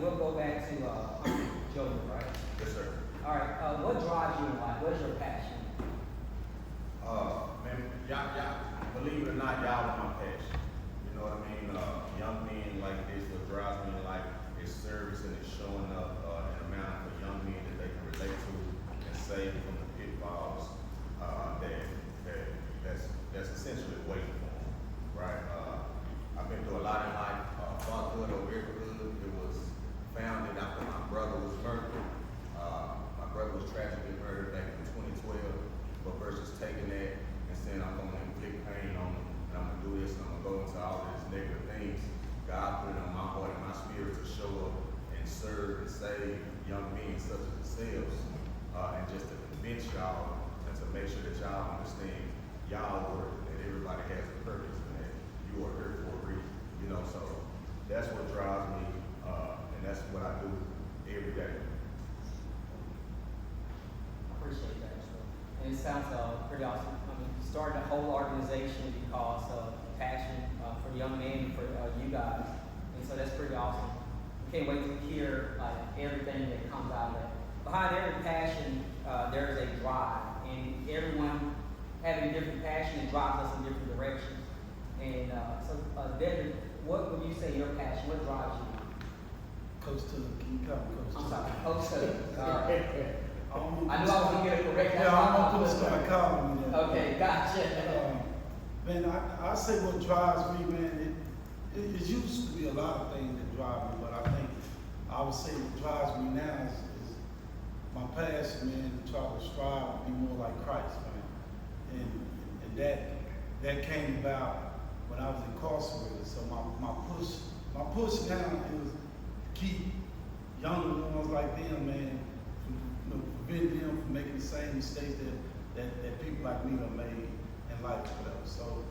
we'll go back to Jody, right? Yes, sir. All right. What drives you in life? What is your passion? Man, y'all, believe it or not, y'all are my passion. You know what I mean? Young men like this, what drives me in life is service and it's showing up in a manner for young men that they can relate to and save from the pitfalls that's essentially waiting for them, right? I've been through a lot in life. Fatherhood or neighborhood. It was founded after my brother was murdered. My brother was tragically murdered back in 2012. But versus taking that and saying I'm going to inflict pain on them, and I'm going to do this, and I'm going to go into all of these negative things, God put it on my heart and my spirit to show up and serve and save young men such as yourselves, and just to convince y'all and to make sure that y'all understand y'all work, that everybody has a purpose and that you are here for a reason. You know, so that's what drives me, and that's what I do every day. Appreciate that. And it sounds pretty awesome. I mean, you started a whole organization because of passion for young men and for you guys. And so that's pretty awesome. We can't wait to hear everything that comes out of it. Behind every passion, there is a drive. And everyone having a different passion, it drives us in different directions. And so, David, what would you say your passion, what drives you? Coach to can you come, Coach? I'm sorry, Coach Tug. I knew I was going to get it correct. Yeah, I'm going to start calling me that. Okay, gotcha. Man, I say what drives me, man, it used to be a lot of things that drive me, but I think I would say what drives me now is my passion, man, to try to strive to be more like Christ, man. And that came about when I was incarcerated. So my push now is to keep younger ones like them, man, prevent them from making the same mistakes that people like me have made in life, whatever. So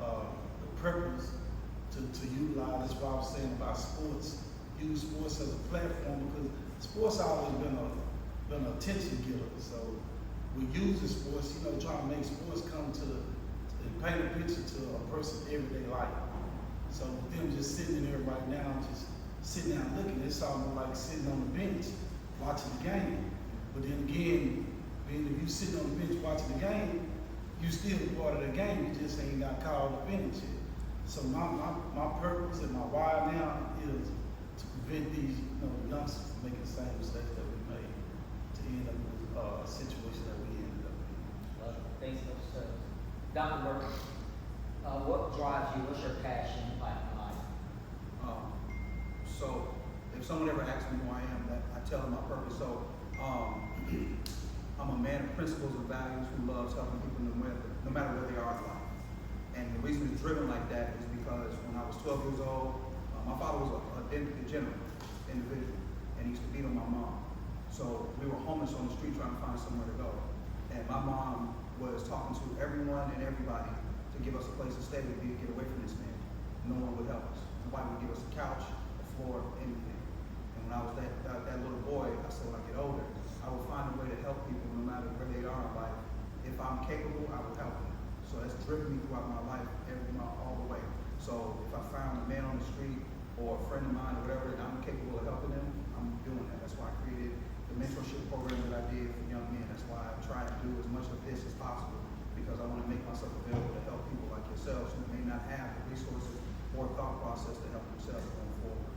the purpose to utilize, that's why I was saying about sports, use sports as a platform, because sports always been an attention getter. So we use the sports, trying to make sports come to and paint a picture to a person's everyday life. So with them just sitting in there right now, just sitting down looking, it's almost like sitting on the bench watching the game. But then again, being if you sitting on the bench watching the game, you still part of the game. You just ain't got called up in it yet. So my purpose and my why now is to prevent these youngsters from making the same mistakes that we made to end up with a situation that we ended up in. Thanks, Coach Tug. Dr. Burke, what drives you? What's your passion like in life? So if someone ever asks me who I am, I tell them my purpose. So I'm a man of principles and values who loves helping people no matter where they are in life. And the reason it's driven like that is because when I was 12 years old, my father was a degenerate individual, and he used to beat on my mom. So we were homeless on the street trying to find somewhere to go. And my mom was talking to everyone and everybody to give us a place to stay, to get away from this man. No one would help us. Nobody would give us a couch, a floor, anything. And when I was that little boy, I said when I get older, I will find a way to help people no matter where they are in life. If I'm capable, I will help them. So that's driven me throughout my life, all the way. So if I found a man on the street or a friend of mine or whatever that I'm capable of helping them, I'm doing that. That's why I created the mentorship program that I did for young men. That's why I try to do as much of this as possible, because I want to make myself available to help people like yourselves who may not have the resources or thought process to help themselves going forward.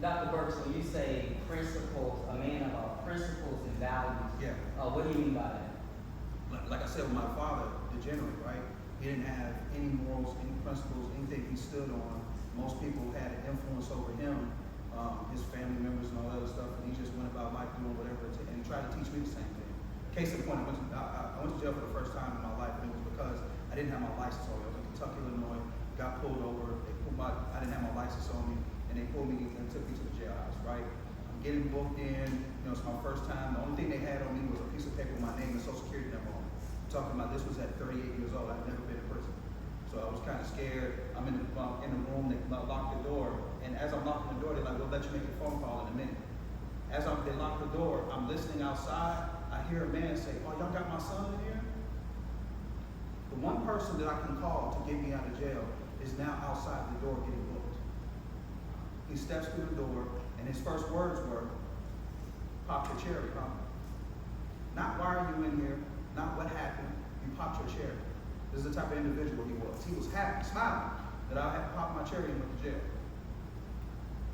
Dr. Burks, when you say principles, a man of principles and values, Yeah. What do you mean by that? Like I said, with my father, degenerate, right? He didn't have any morals, any principles, anything he stood on. Most people had an influence over him, his family members and all that other stuff, and he just went about life doing whatever, and he tried to teach me the same thing. Case in point, I went to jail for the first time in my life, and it was because I didn't have my license on me. I was in Kentucky, Illinois, got pulled over, I didn't have my license on me, and they pulled me and took me to the jailhouse, right? I'm getting booked in, it's my first time. The only thing they had on me was a piece of paper with my name and social security number on it. Talking about this was at 38 years old. I'd never been in prison. So I was kind of scared. I'm in the room, they locked the door, and as I'm locking the door, they're like, we'll let you make a phone call in a minute. As they lock the door, I'm listening outside, I hear a man say, oh, y'all got my son in here? The one person that I can call to get me out of jail is now outside the door getting booked. He steps through the door, And his first words were, "Pop your cherry, huh?" Not why are you in here, not what happened, you popped your cherry. This is the type of individual he was. He was happy, smiling that I had popped my cherry and went to jail.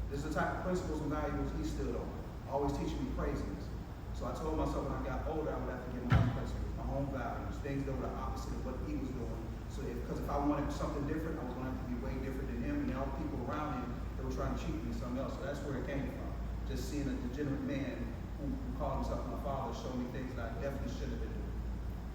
This is the type of principles and values he stood on, always teaching me craziness. So I told myself when I got older, I would have to get my own principles, my own values, things that were the opposite of what he was doing. So because if I wanted something different, I was going to have to be way different than him, and all the people around him that were trying to cheat me something else. So that's where it came from. Just seeing a degenerate man who called himself my father showed me things that I definitely should have been doing.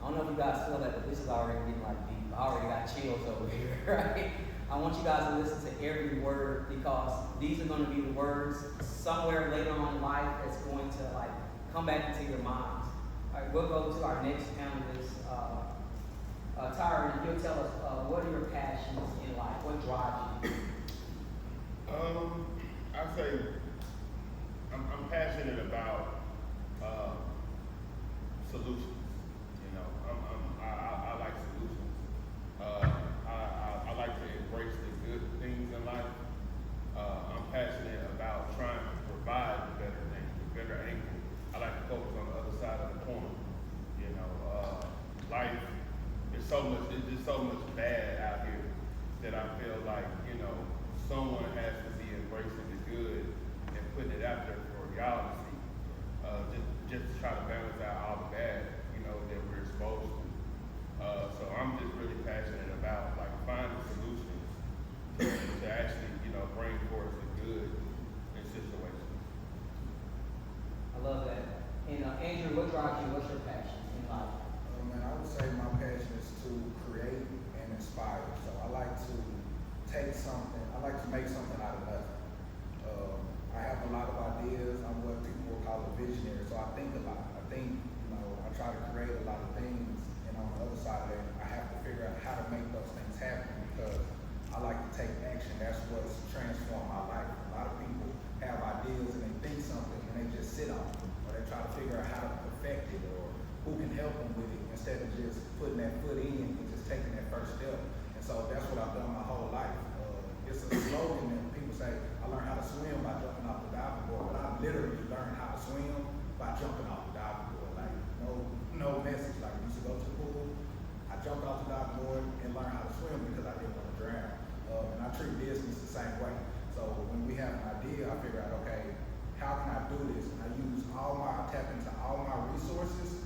I don't know if you guys feel that, but this is already getting like deep. I already got chills over here, right? I want you guys to listen to every word because these are going to be the words somewhere later on in life that's going to like come back into your minds. All right, we'll go to our next panelist. Tyra, you'll tell us what are your passions in life? What drives you? I say I'm passionate about solutions. You know, I like solutions. I like to embrace the good things in life. I'm passionate about trying to provide the better things, the better angle. I like to focus on the other side of the coin. You know, life is it's just so much bad out here that I feel like, you know, someone has to be embracing the good and putting it out there for y'all to see. Just to try to balance out all the bad, you know, that we're exposed to. So I'm just really passionate about like finding solutions to actually, you know, bring forth the good in situations. I love that. And Andrew, what drives you? What's your passion in life? Man, I would say my passion is to create and inspire. So I like to take something, I like to make something out of nothing. I have a lot of ideas. I'm what people will call a visionary. So I think a lot. I think, you know, I try to create a lot of things. And on the other side of that, I have to figure out how to make those things happen because I like to take action. That's what's transformed my life. A lot of people have ideas and they think something and they just sit on it. Or they try to figure out how to perfect it or who can help them with it instead of just putting that foot in and just taking that first step. And so that's what I've done my whole life. It's a slogan that people say, I learned how to swim by jumping off the diving board, but I literally learned how to swim by jumping off the diving board. Like, no message. Like, I used to go to the pool, I jumped off the diving board and learned how to swim because I didn't want to drown. And I treat business the same way. So when we have an idea, I figure out, okay, how can I do this? And I tap into all my resources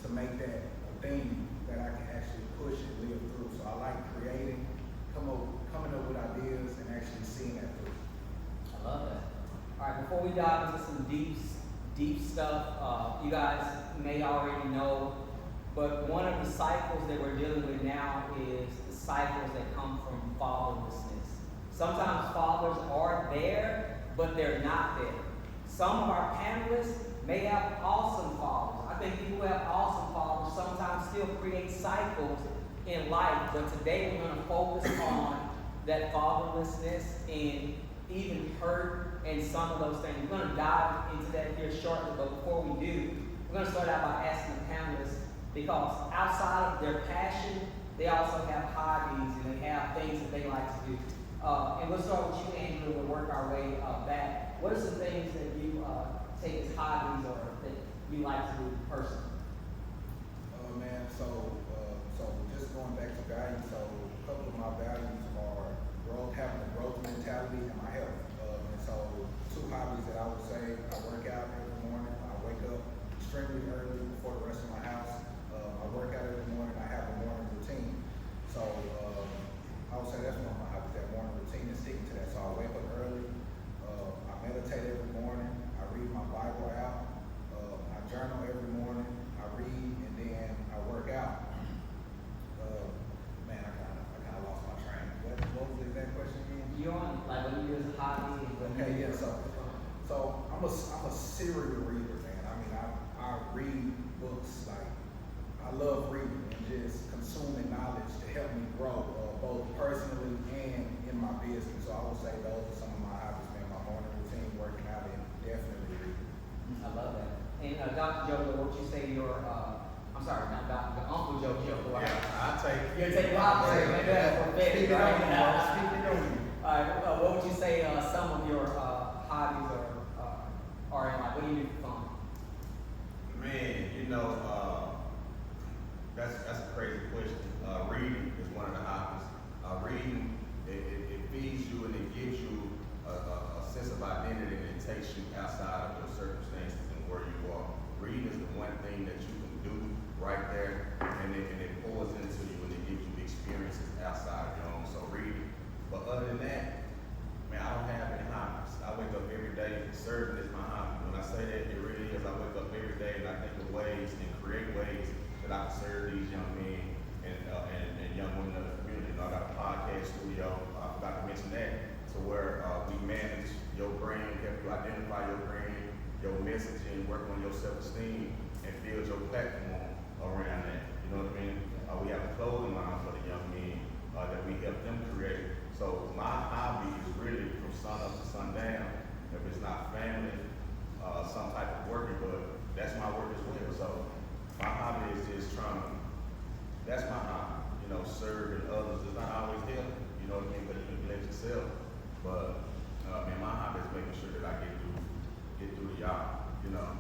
to make that a thing that I can actually push and live through. So I like creating, coming up with ideas and actually seeing that through. I love that. All right, before we dive into some deep stuff, you guys may already know, but one of the cycles that we're dealing with now is the cycles that come from fatherlessness. Sometimes fathers are there, but they're not there. Some of our panelists may have awesome fathers. I think people who have awesome fathers sometimes still create cycles in life, but today we're going to focus on that fatherlessness and even hurt and some of those things. We're going to dive into that here shortly, but before we do, we're going to start out by asking the panelists, because outside of their passion, they also have hobbies and they have things that they like to do. And we'll start with you, Andrew, and we'll work our way back. What are some things that you take as hobbies or that you like to do personally? Man, so just going back to values, so a couple of my values are having a growth mentality and my health. And so two hobbies that I would say, I work out every morning. I wake up extremely early before the rest of my house. I work out every morning. I have a morning routine. So I would say that's one of my hobbies, that morning routine and sticking to that. So I wake up early. I meditate every morning. I read my Bible out. I journal every morning. I read and then I work out. Man, I kind of lost my train. What was the exact question again? You're on, like, what you do as a hobby? Okay, yeah, so I'm a serial reader, man. I mean, I read books, like, I love reading and just consuming knowledge to help me grow, both personally and in my business. So I would say those are some of my hobbies, man. My morning routine, working out, and definitely reading. I love that. And Dr. Joe, what would you say your, I'm sorry, not Dr. but Uncle Joe. Yeah, I take. You take Rob, maybe that's prophetic, right? Speaking of you. All right, what would you say some of your hobbies or know, that's a crazy question. Reading is one of the hobbies. Reading, it feeds you and it gives you a sense of identity, and it takes you outside of your circumstances and where you are. Reading is the one thing that you can do right there, and it pours into you and it gives you experiences outside of your own. So reading. But other than that, man, I don't have any hobbies. I wake up every day, serving is my hobby. When I say that, it really is. I wake up every day and I think of ways and create ways that I can serve these young men and young women of the community. You know, I got a podcast studio. I forgot to mention that, to where we manage your brand, help you identify your brand, your messaging, work on your self-esteem, and build your platform around that. You know what I mean? We have a clothing line for the young men that we help them create. So my hobby is really from sun up to sundown. If it's not family, some type of working, but that's my work as well. So my hobby is just that's my hobby. You know, serving others. It's not always helping, you know what I mean, because you neglect yourself. But man, my hobby is making sure that I get through to y'all, you know.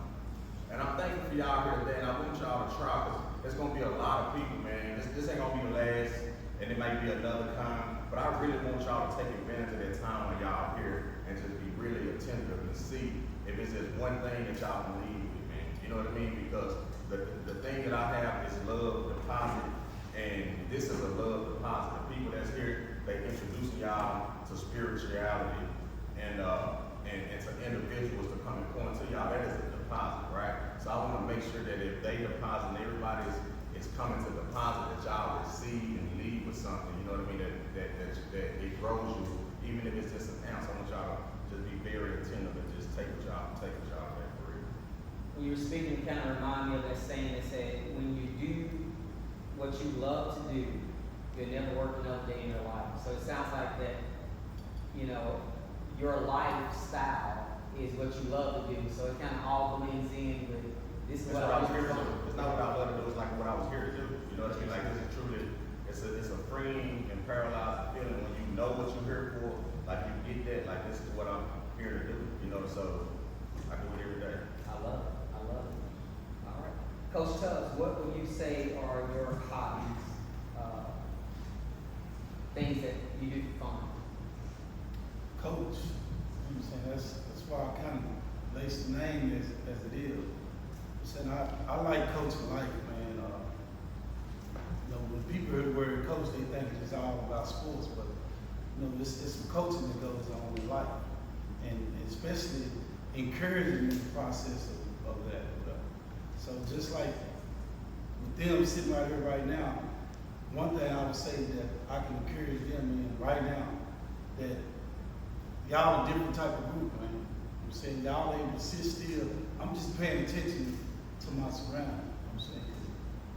And I'm thankful for y'all here today, and I want y'all to try, because there's gonna be a lot of people, man. This ain't gonna be the last, and it might be another time, but I really want y'all to take advantage of that time when y'all here and just be really attentive and see if it's just one thing that y'all can leave with, man. You know what I mean? Because the thing that I have is love deposit, and this is a love deposit. The people that's here, they introducing y'all to spirituality and to individuals to come and point to y'all. That is a deposit, right? So I want to make sure that if they deposit and everybody is coming to deposit, that y'all receive and leave with something. You know what I mean? That it grows you, even if it's just an ounce. I want y'all to just be very attentive and just take what y'all back for real. When you were speaking, it kind of remind me of that saying that said, when you do what you love to do, you'll never work another day in your life. So it sounds like that, you know, your lifestyle is what you love to do. So it kind of all blends in with this is It's what what I was I here to do. do. It's not what I love to do. It's like what I was here to do. You know what I mean? Like this is truly, it's a freeing and paralyzed feeling when you know what you're here for. Like you get that. Like this is what I'm here to do. You know, so I do it every day. I love it. I love it. All right. Coach Tubbs, what would you say are your hobbies? Things that you do for fun? Coach, you know what I'm saying? That's why I kind of laced the name as it is. I'm saying I like coaching life, man. You know, when people hear the word coach, they think it's all about sports, but you know, it's some coaching that goes on in life, and especially encouraging in the process of that. So just like with them sitting right here right now, one thing I would say that I can encourage them in right now, that y'all a different type of group, man. I'm saying y'all able to sit still. I'm just paying attention to my surroundings. I'm saying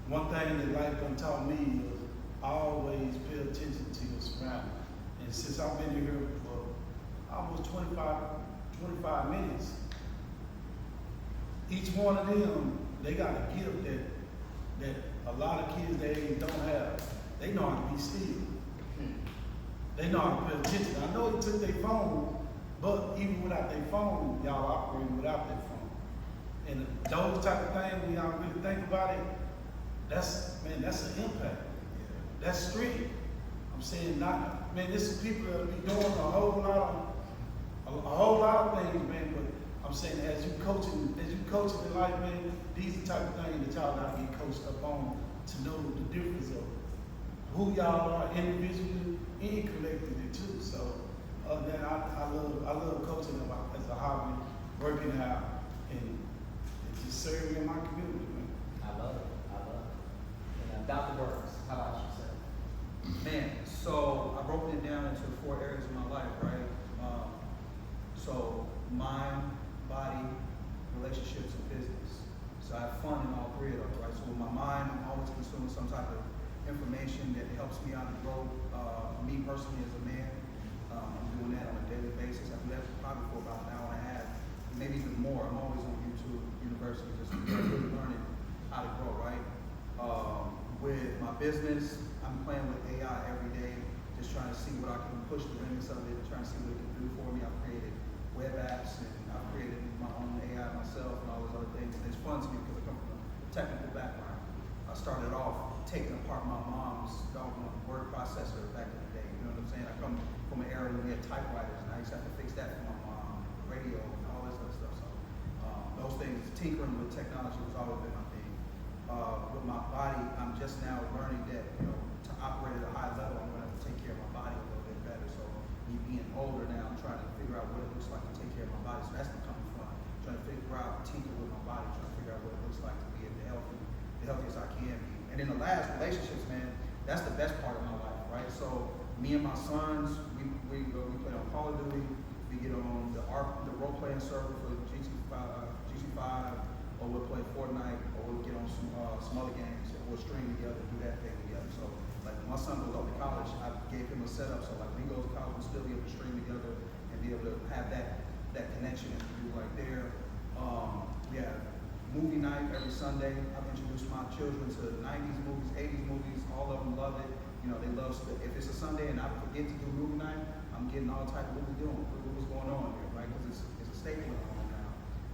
one thing that life done taught me is always pay attention to your surroundings. And since I've been here for almost 25 minutes, each one of them, they got a gift that a lot of kids they don't have. They know how to be still. They know how to pay attention. I know it took their phone, but even without their phone, y'all operate without their phone. And those type of things, when y'all really think about it, that's an impact. That's strength. I'm saying this is people that be doing a whole lot of things, man, but I'm saying as you coaching in life, man, these are the type of things that y'all gotta get coached up on to know the difference of who y'all are individually and collectively too. So then I love coaching as a hobby, working out and just serving in my community, man. I love it. And Dr. Burks, how about you, sir? Man, so I broke it down into 4 areas of my life, right? So mind, body, relationships, and business. So I have fun in all 3 of those, right? So with my mind, I'm always consuming some type of information that helps me out to grow. Me personally as a man, I'm doing that on a daily basis. I do that probably for about an hour and a half, maybe even more. I'm always on YouTube University, just really learning how to grow, right? With my business, I'm playing with AI every day, just trying to see what I can push the limits of it, trying to see what it can do for me. I've created web apps and I've created my own AI myself and all those other things. And it's fun to me because I come from a technical background. I started off taking apart my mom's doggone word processor back in the day. You know what I'm saying? I come from an era when we had typewriters, and I used to have to fix that for my mom, radio, and all this other stuff. So those things, tinkering with technology has always been my thing. With my body, I'm just now learning that, you know, to operate at a high level, I'm going to have to take care of my body a little bit better. So me being older now, I'm trying to figure out what it looks like to take care of my body. So that's becoming fun. Trying to figure out, tinker with my body, trying to figure out what it looks like to be the healthiest I can be. And then the last, relationships, man, that's the best part of my life, right? So me and my sons, we play on Call of Duty, we get on the role-playing server for GC5, or we'll play Fortnite, or we'll get on some other games, or we'll stream together, do that thing together. So like my son goes off to college, I gave him a setup, so like when he goes to college, we'll still be able to stream together and be able to have that connection and do right there. We have movie night every Sunday. I've introduced my children to 90s movies, 80s movies. All of them love it. You know, they love, if it's a Sunday and I forget to do movie night, I'm getting all type of what we're doing, what's going on here, right? Because it's a staple in the home now.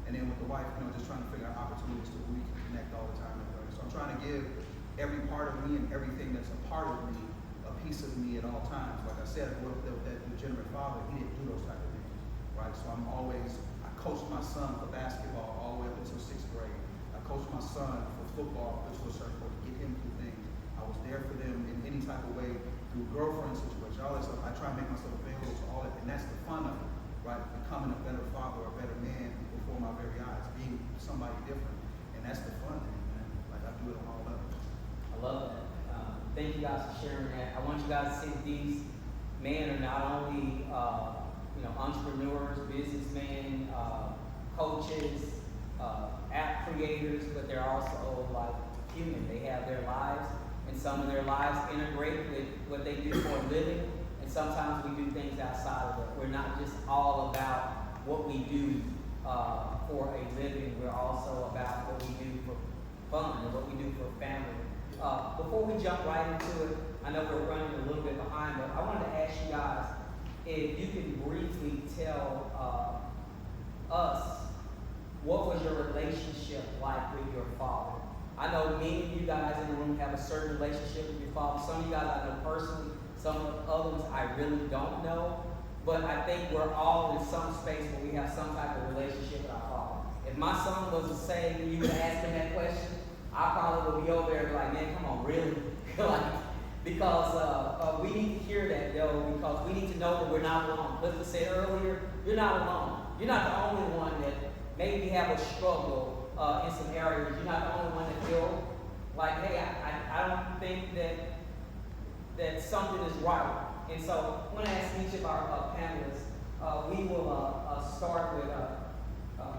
And then with the wife, you know, just trying to figure out opportunities to where we can connect all the time together. So I'm trying to give every part of me and everything that's a part of me a piece of me at all times. Like I said, I grew up with that degenerate father. He didn't do those type of things, right? So I coached my son for basketball all the way up until 6th grade. I coached my son for football to a certain point to get him through things. I was there for them in any type of way through girlfriend situations, all that stuff. I try to make myself available to all that, and that's the fun of it, right? Becoming a better father or a better man before my very eyes, being somebody different, and that's the fun, man. Like I do it on all levels. I love that. Thank you guys for sharing that. I want you guys to see that these men are not only entrepreneurs, businessmen, coaches, app creators, but they're also like human. They have their lives, and some of their lives integrate with what they do for a living, and sometimes we do things outside of it. We're not just all about what we do for a living. We're also about what we do for fun and what we do for family. Before we jump right into it, I know we're running a little bit behind, but I wanted to ask you guys if you can briefly tell us what was your relationship like with your father. I know many of you guys in the room have a certain relationship with your father. Some of you guys I know personally, some of the others I really don't know, but I think we're all in some space where we have some type of relationship with our father. If my son was to say, you would ask him that question, I probably would be over there and be like, man, come on, really? Because we need to hear that, though, because we need to know that we're not alone. Clifton said earlier, you're not alone. You're not the only one that maybe have a struggle in some areas. You're not the only one that feel like, hey, I don't think that something is right. And so I want to ask each of our panelists, we will start with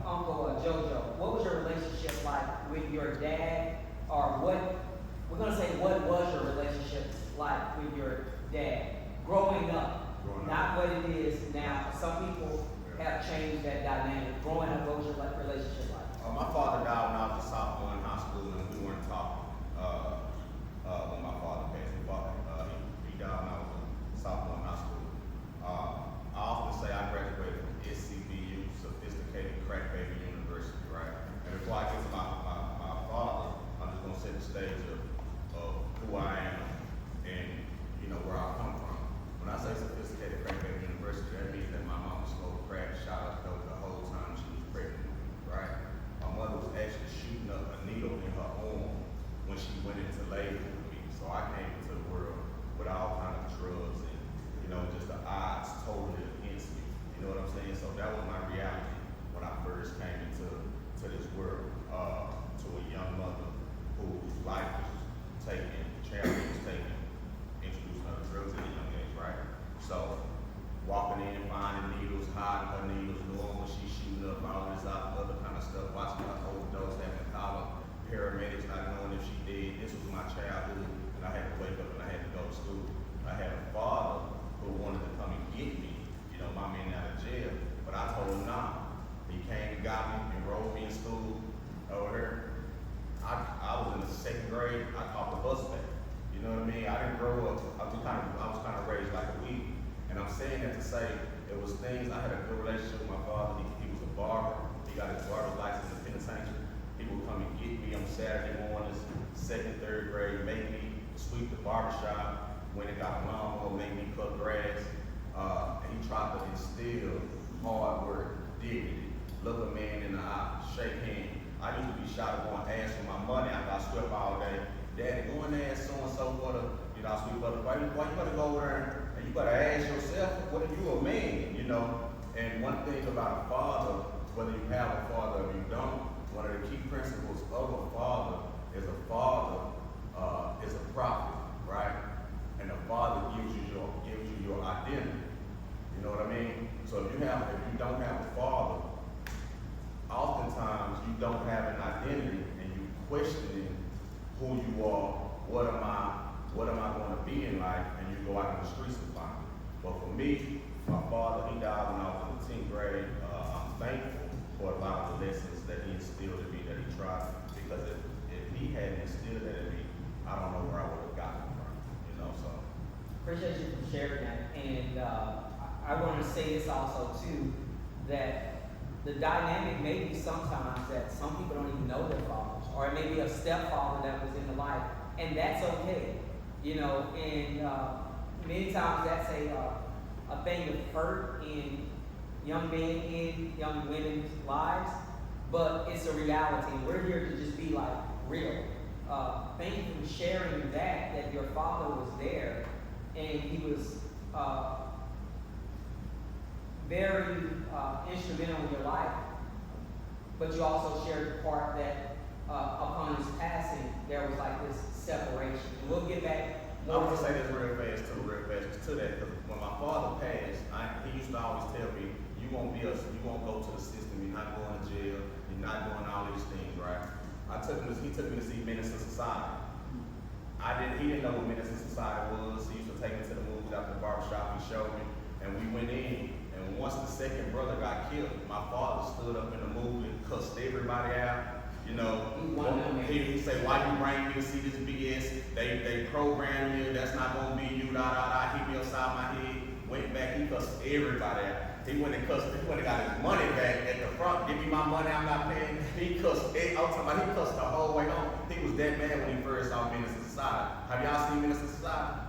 Uncle Jojo. What was your relationship like with your dad, or we're going to say, what was your relationship like with your dad growing up? Not what it is now. Some people have changed that dynamic. Growing up, what was your relationship like? My father died when I was a sophomore in high school, and we weren't talking when my father passed. He died when I was a sophomore in high school. I often say I graduated from SCBU, Sophisticated Crack Baby University, right? And before I get to my father, I'm just going to set the stage of who I am and, where I come from. When I say Sophisticated Crack Baby University, that means that my mom smoked crack, shot up dope the whole time she was pregnant with me, right? My mother was actually shooting up a needle in her arm when she went into labor with me. So I came into the world with all kinds of drugs and, just the odds totally against me. You know what I'm saying? So that was my reality when I first came into this world, to a young mother whose life was taken, charity was taken, introducing her to drugs at a young age, right? So walking in, finding needles, hiding her needles, knowing when she's shooting up, all this other kind of stuff, watching her overdose, having to call paramedics, not knowing if she did. This was my childhood, and I had to wake up and I had to go to school. I had a father who wanted to come and get me, my man out of jail, but I told him nah. He came and got me, enrolled me in school over here. I was in the 2nd grade, I caught the bus back. You know what I mean? I didn't grow up, I was kind of raised like a weed. And I'm saying that to say, it was things, I had a good relationship with my father. He was a barber. He got his barber's license in the penitentiary. He would come and get me. I'm Saturday mornings, second, third grade, make me sweep the barbershop. When it got a lawnmower, make me cut grass. And he tried to instill hard work, dignity, look a man in the eye, shake hands. I used to be shy to go and ask for my money after I swept all day. Daddy, go and ask so-and-so for the, I sweep for the, why you gotta go over there and you gotta ask yourself, what are you a man, And one thing about a father, whether you have a father or you don't, one of the key principles of a father is a prophet, right? And a father gives you your identity. You know what I mean? So if you don't have a father, oftentimes you don't have an identity and you questioning who you are, what am I going to be in life, and you go out in the streets to find it. But for me, my father, he died when I was in the 10th grade. I'm thankful for a lot of the lessons that he instilled in me, that he tried, because if he hadn't instilled that in me, I don't know where I would have gotten it from, so. Appreciate you for sharing that. And I want to say this also too, that the dynamic may be sometimes that some people don't even know their fathers, or it may be a stepfather that was in the life, and that's okay, and many times that's a thing of hurt in young men and young women's lives, but it's a reality. We're here to just be like real. Thank you for sharing that your father was there and he was very instrumental in your life, but you also shared the part that upon his passing, there was like this separation. And we'll get back. I want to say this real fast to that, because when my father passed, he used to always tell me, you won't go to the system, you're not going to jail, you're not doing all these things, right? He took me to see Menace to Society. He didn't know what Menace to Society was. He used to take me to the movies after the barbershop, he showed me, and we went in, and once the second brother got killed, my father stood up in the movie and cussed everybody out. He said, why you bring me to see this BS? They programmed you, that's not gonna be you, hit me upside my head, went back, he cussed everybody out. He went and got his money back at the front, give me my money, I'm not paying. He cussed the whole way home. He was that mad when he first saw Menace to Society. Have y'all seen Menace to Society?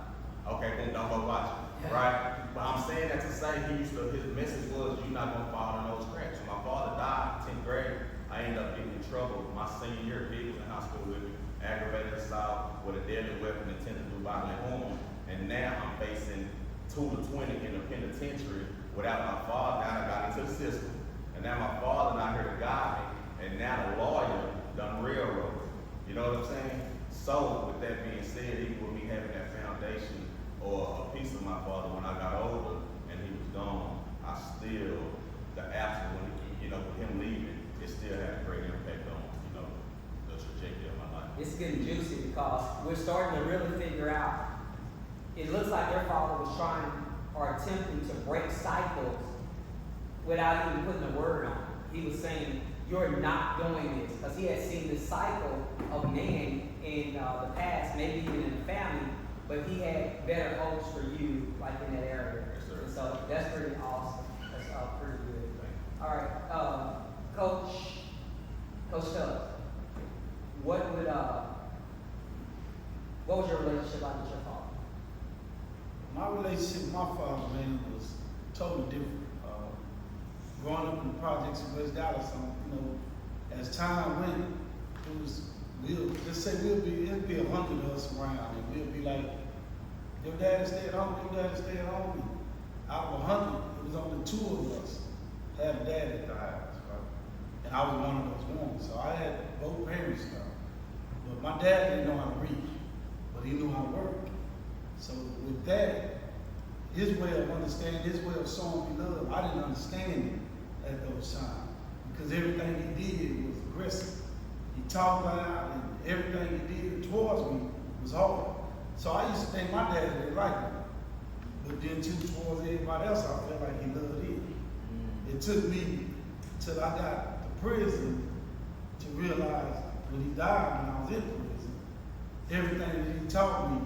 Okay, boom, don't go watch it, right? But I'm saying that to say his message was, you're not gonna fall in those cracks. When my father died in 10th grade, I ended up getting in trouble my senior year. He was in high school with me, aggravated assault with a deadly weapon, intent to do bodily harm. And now I'm facing 2 to 20 in the penitentiary without my father. Now I got into the system. And now my father not here to guide me. And now the lawyer done railroad. You know what I'm saying? So with that being said, even with me having that foundation or a piece of my father when I got older and he was gone, the absence, with him leaving, it still had a great impact on, the trajectory of my life. It's getting juicy because we're starting to really figure out, it looks like your father was trying or attempting to break cycles without even putting a word on it. He was saying, you're not doing this, because he had seen this cycle of man in the past, maybe even in the family, but he had better hopes for you, like in that area. Yes, sir. And so that's pretty awesome. That's pretty good. All right, Coach Tubbs, what was your relationship like with your father? My relationship with my father, man, was totally different. Growing up in the projects in West Dallas, as time went, it'd be 100 of us around, and we'll be like, your dad stay at home, and out of 100, it was only 2 of us had a dad at the house, right? And I was one of those ones, so I had both parents now. But my dad didn't know how to read, but he knew how to work. So with that, his way of understanding, his way of showing me love, I didn't understand it at those times, because everything he did was aggressive. He talked loud, and everything he did towards me was hard. So I used to think my dad didn't like me. But then too, towards everybody else, I felt like he loved him. It took me till I got to prison to realize when he died, when I was in prison, everything that he taught me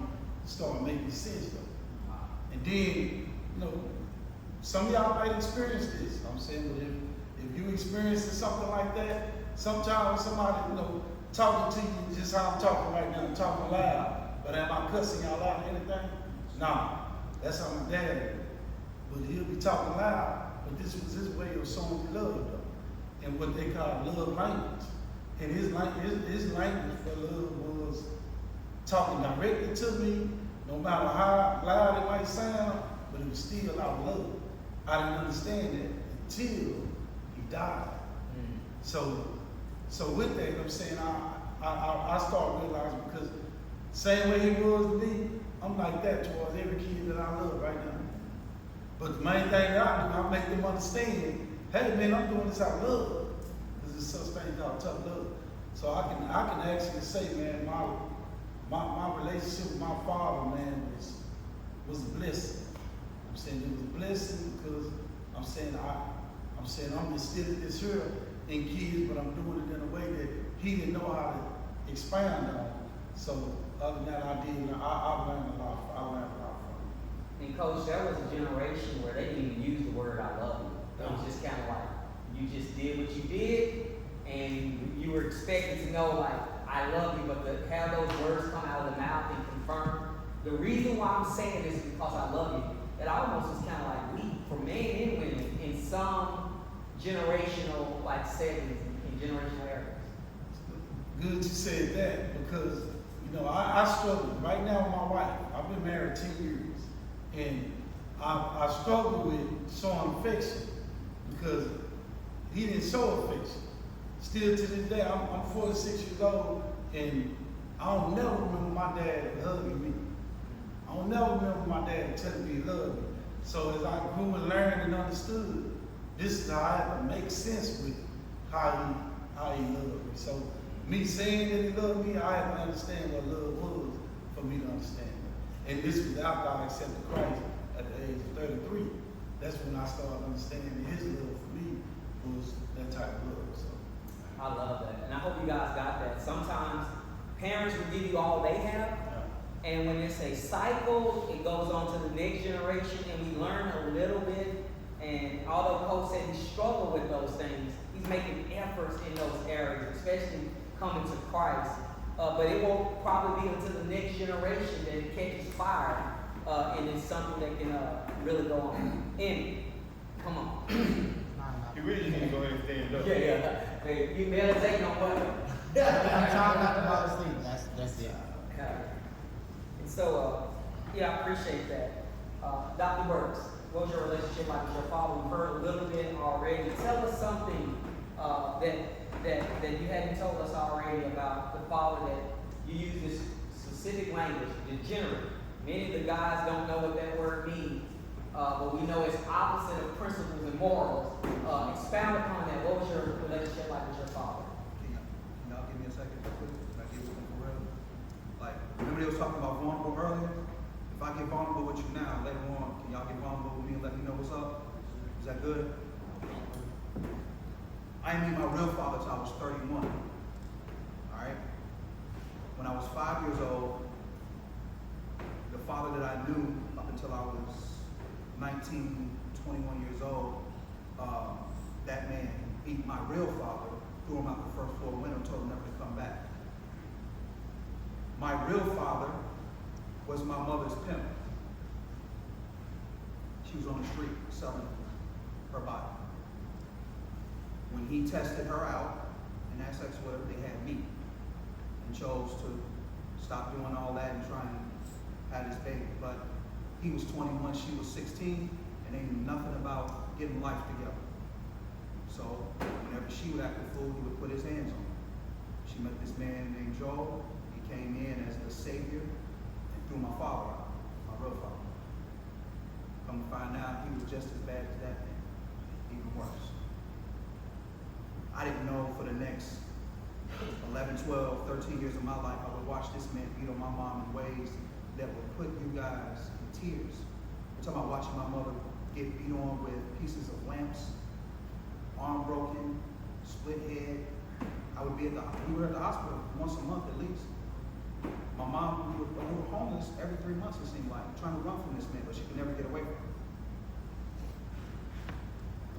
started making sense though. And then, some of y'all might experience this. I'm saying, but if you experiencing something like that, sometimes somebody, talking to you just how I'm talking right now, I'm talking loud, but am I cussing y'all out or anything? No, that's how my dad is. But he'll be talking loud, but this was his way of showing love, though, and what they call love language. And his language for love was talking directly to me, no matter how loud it might sound, but it was still out of love. I didn't understand that until he died. So with that, I'm saying I started realizing, because same way he was to me, I'm like that towards every kid that I love right now. But the main thing that I do, I make them understand, hey man, I'm doing this out of love. There's such thing called tough love. So I can actually say, man, my relationship with my father, man, was a blessing. I'm saying it was a blessing because I'm saying I'm instilling this here in kids, but I'm doing it in a way that he didn't know how to expand on. So other than that, I learned a lot. I learned a lot from him. And Coach, there was a generation where they didn't even use the word "I love you." It was just kind of like you just did what you did, and you were expected to know like "I love you," but to have those words come out of the mouth and confirm. The reason why I'm saying this is because I love you. It almost is kind of like weak for men and women in some generational like settings in generational areas. Good you said that, because you know I struggle right now with my wife. I've been married 10 years, and I struggle with showing affection because he didn't show affection. Still to this day, I'm 46 years old, and I don't never remember my dad hugging me. I don't never remember my dad telling me he loved me. So as I grew and learned and understood, this is how I had to make sense with how he loved me. So me saying that he loved me, I had to understand what love was for me to understand it. And this was after I accepted Christ at the age of 33. That's when I started understanding his love for me was that type of love. So I love that, and I hope you guys got that. Sometimes parents will give you all they have, and when it's a cycle, it goes on to the next generation, and we learn a little bit. And although Coach said he struggled with those things, he's making efforts in those areas, especially coming to Christ. But it won't probably be until the next generation that it catches fire, and it's something that can really go on. And come on. You really need to go ahead and stand up. Yeah. Hey, you meditate on what? I'm trying not to fall asleep. That's it. And so, I appreciate that. Dr. Burks, what was your relationship like with your father? We've heard a little bit already. Tell us something that you hadn't told us already about the father, that you use this specific language, degenerate. Many of the guys don't know what that word means, but we know it's opposite of principles and morals. Expound upon that. What was your relationship like with your father? Can y'all give me a second real quick? Can I give you something for real? Like, remember they was talking about vulnerable earlier? If I get vulnerable with you now, later on, can y'all get vulnerable with me and let me know what's up? Is that good? I didn't meet my real father till I was 31. Alright? When I was 5 years old, the father that I knew up until I was 19, 21 years old, that man beat my real father, threw him out the first floor window, told him never to come back. My real father was my mother's pimp. She was on the street selling her body. When he tested her out and had sex with her, they had me, and chose to stop doing all that and try and have this baby. But he was 21, she was 16, and they knew nothing about getting life together. So whenever she would act a fool, he would put his hands on her. She met this man named Joel. He came in as the savior and threw my father out, my real father. Come to find out, he was just as bad as that man, even worse. I didn't know for the next 11, 12, 13 years of my life, I would watch this man beat on my mom in ways that would put you guys in tears. I'm talking about watching my mother get beat on with pieces of lamps, arm broken, split head. We were at the hospital once a month at least. My mom, we were homeless every 3 months, it seemed like, trying to run from this man, but she could never get away from him.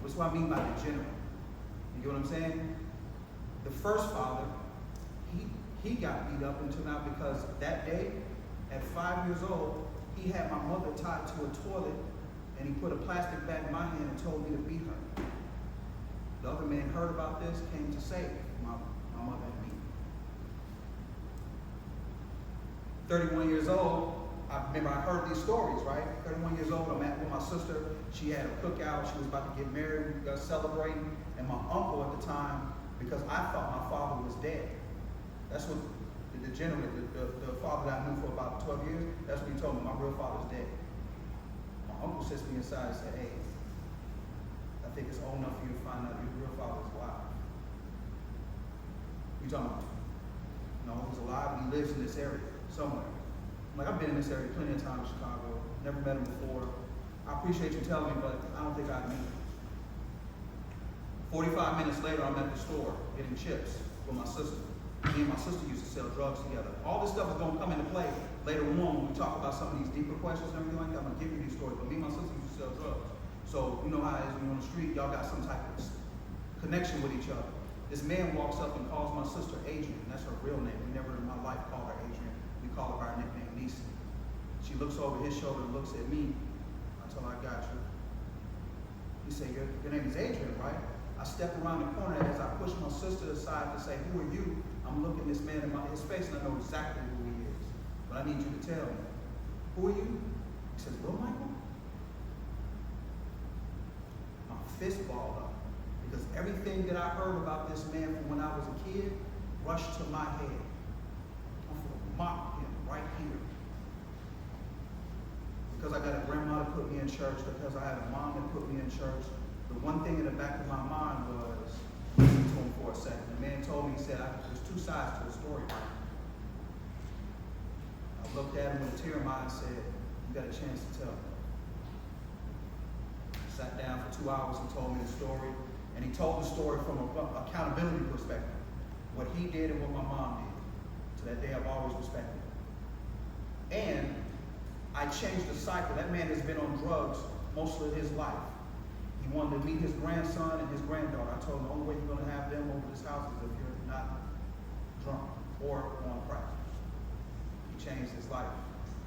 That's what I mean by degenerate. You get what I'm saying? The first father, he got beat up until now because that day, at 5 years old, he had my mother tied to a toilet and he put a plastic bag in my hand and told me to beat her. The other man heard about this, came to save my mother and me. 31 years old, I remember I heard these stories, right? 31 years old, I'm at with my sister. She had a cookout. She was about to get married. We got celebrating. And my uncle at the time, because I thought my father was dead. That's what the degenerate, the father that I knew for about 12 years, that's what he told me. My real father's dead. My uncle sits me aside and said, hey, I think it's old enough for you to find out your real father's alive. You talking about? No, he's alive and he lives in this area somewhere. I'm like, I've been in this area plenty of times in Chicago. Never met him before. I appreciate you telling me, but I don't think I'd meet him. 45 minutes later, I'm at the store getting chips with my sister. Me and my sister used to sell drugs together. All this stuff is going to come into play later on when we talk about some of these deeper questions and everything like that. I'm going to give you these stories. But me and my sister used to sell drugs. So you know how it is when you're on the street, y'all got some type of connection with each other. This man walks up and calls my sister Adrian. That's her real name. We never in my life called her Adrian. We call her by her nickname, Nisi. She looks over his shoulder and looks at me. I tell her, I got you. He said, your name is Adrian, right? I step around the corner as I push my sister aside to say, who are you? I'm looking this man in his face and I know exactly who he is. But I need you to tell me. Who are you? He says, Will Michael? My fist balled up. Because everything that I heard about this man from when I was a kid rushed to my head. I'm going to mock him right here. Because I got a grandma that put me in church, because I had a mom that put me in church, the one thing in the back of my mind was, listen to him for a second. The man told me, he said, there's two sides to the story. I looked at him with a tear in my eye and said, you got a chance to tell me. He sat down for 2 hours and told me the story. And he told the story from an accountability perspective. What he did and what my mom did. To that day, I've always respected him. And I changed the cycle. That man has been on drugs most of his life. He wanted to meet his grandson and his granddaughter. I told him the only way you're going to have them over this house is if you're not drunk or on crack. He changed his life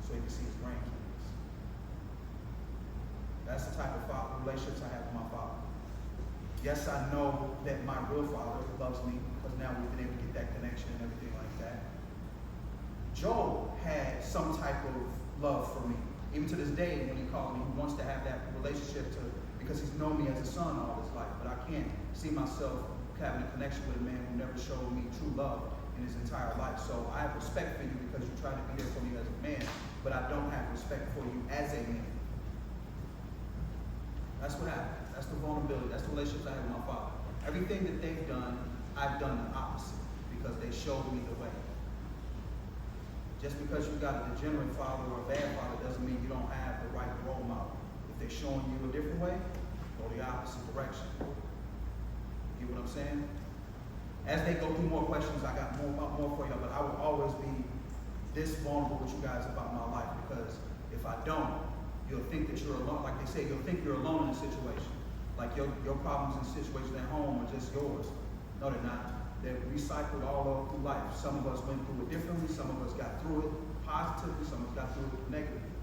so he could see his grandkids. That's the type of relationships I have with my father. Yes, I know that my real father loves me because now we've been able to get that connection and everything like that. Joe had some type of love for me. Even to this day, when he calls me, he wants to have that relationship because he's known me as a son all his life. But I can't see myself having a connection with a man who never showed me true love in his entire life. So I have respect for you because you try to be there for me as a man, but I don't have respect for you as a man. That's what happened. That's the vulnerability. That's the relationships I have with my father. Everything that they've done, I've done the opposite because they showed me the way. Just because you got a degenerate father or a bad father doesn't mean you don't have the right role model. If they're showing you a different way, go the opposite direction. You get what I'm saying? As they go through more questions, I got more for you, but I will always be this vulnerable with you guys about my life because if I don't, you'll think that you're alone. Like they say, you'll think you're alone in a situation. Like your problems and situations at home are just yours. No, they're not. They're recycled all over through life. Some of us went through it differently. Some of us got through it positively. Some of us got through it negatively.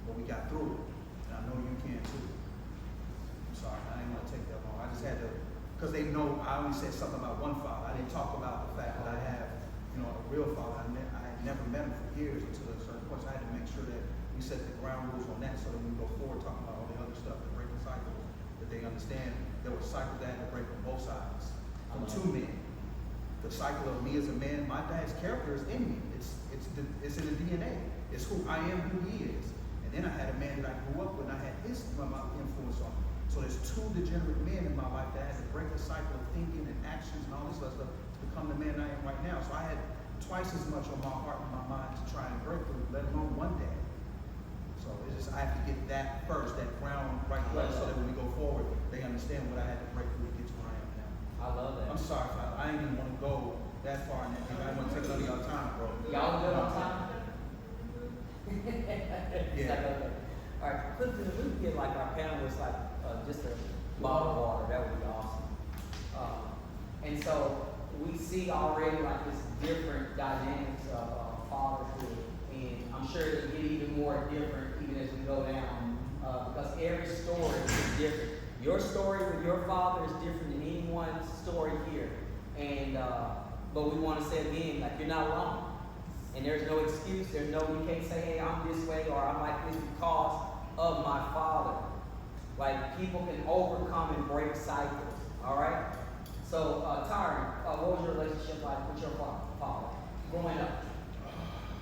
But we got through it. And I know you can too. I'm sorry, I didn't want to take that long. I just had to, because they know I only said something about one father. I didn't talk about the fact that I have, a real father. I had never met him for years until a certain point. So I had to make sure that we set the ground rules on that so that when we go forward talking about all the other stuff, the breaking cycles, that they understand there was cycles that had to break on both sides. From two men. The cycle of me as a man, my dad's character is in me. It's in the DNA. It's who I am, who he is. And then I had a man that I grew up with, and I had his influence on me. So there's two degenerate men in my life that had to break the cycle of thinking and actions and all this other stuff to become the man I am right now. So I had twice as much on my heart and my mind to try and break through, let alone one day. So it's just I have to get that first, that ground right there, so that when we go forward, they understand what I had to break through to get to where I am now. I love that. I'm sorry, I ain't even want to go that far in that thing. I didn't want to take none of y'all time, bro. Y'all good on time? Yeah. All right, Clifton, if we could get like our panelists like just a bottle of water, that would be awesome. And so we see already like this different dynamics of fatherhood, and I'm sure it'll get even more different even as we go down, because every story is different. Your story with your father is different than anyone's story here, and but we want to say again, like, you're not wrong, and there's no excuse. There's no, you can't say, hey, I'm this way or I'm like this because of my father. Like, people can overcome and break cycles. All right. So, Tyron, what was your relationship like with your father growing up?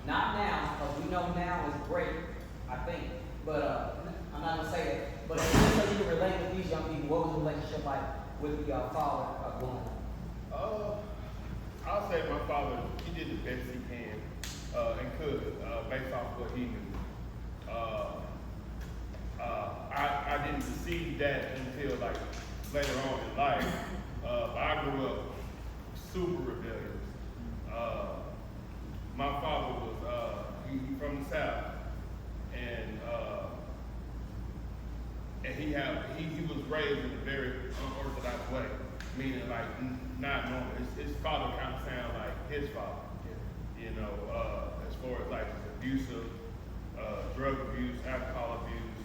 Not now, because we know now is great, I think. But I'm not gonna say that. But just so you can relate with these young people, what was your relationship like with your father growing up? I'll say my father, he did the best he can and could, based off what he knew. I didn't see that until like later on in life. But I grew up super rebellious. My father was he from the South, and he was raised in a very unorthodox way, meaning like not normal. His father kind of sounded like his father, you know, as far as like abusive, drug abuse, alcohol abuse,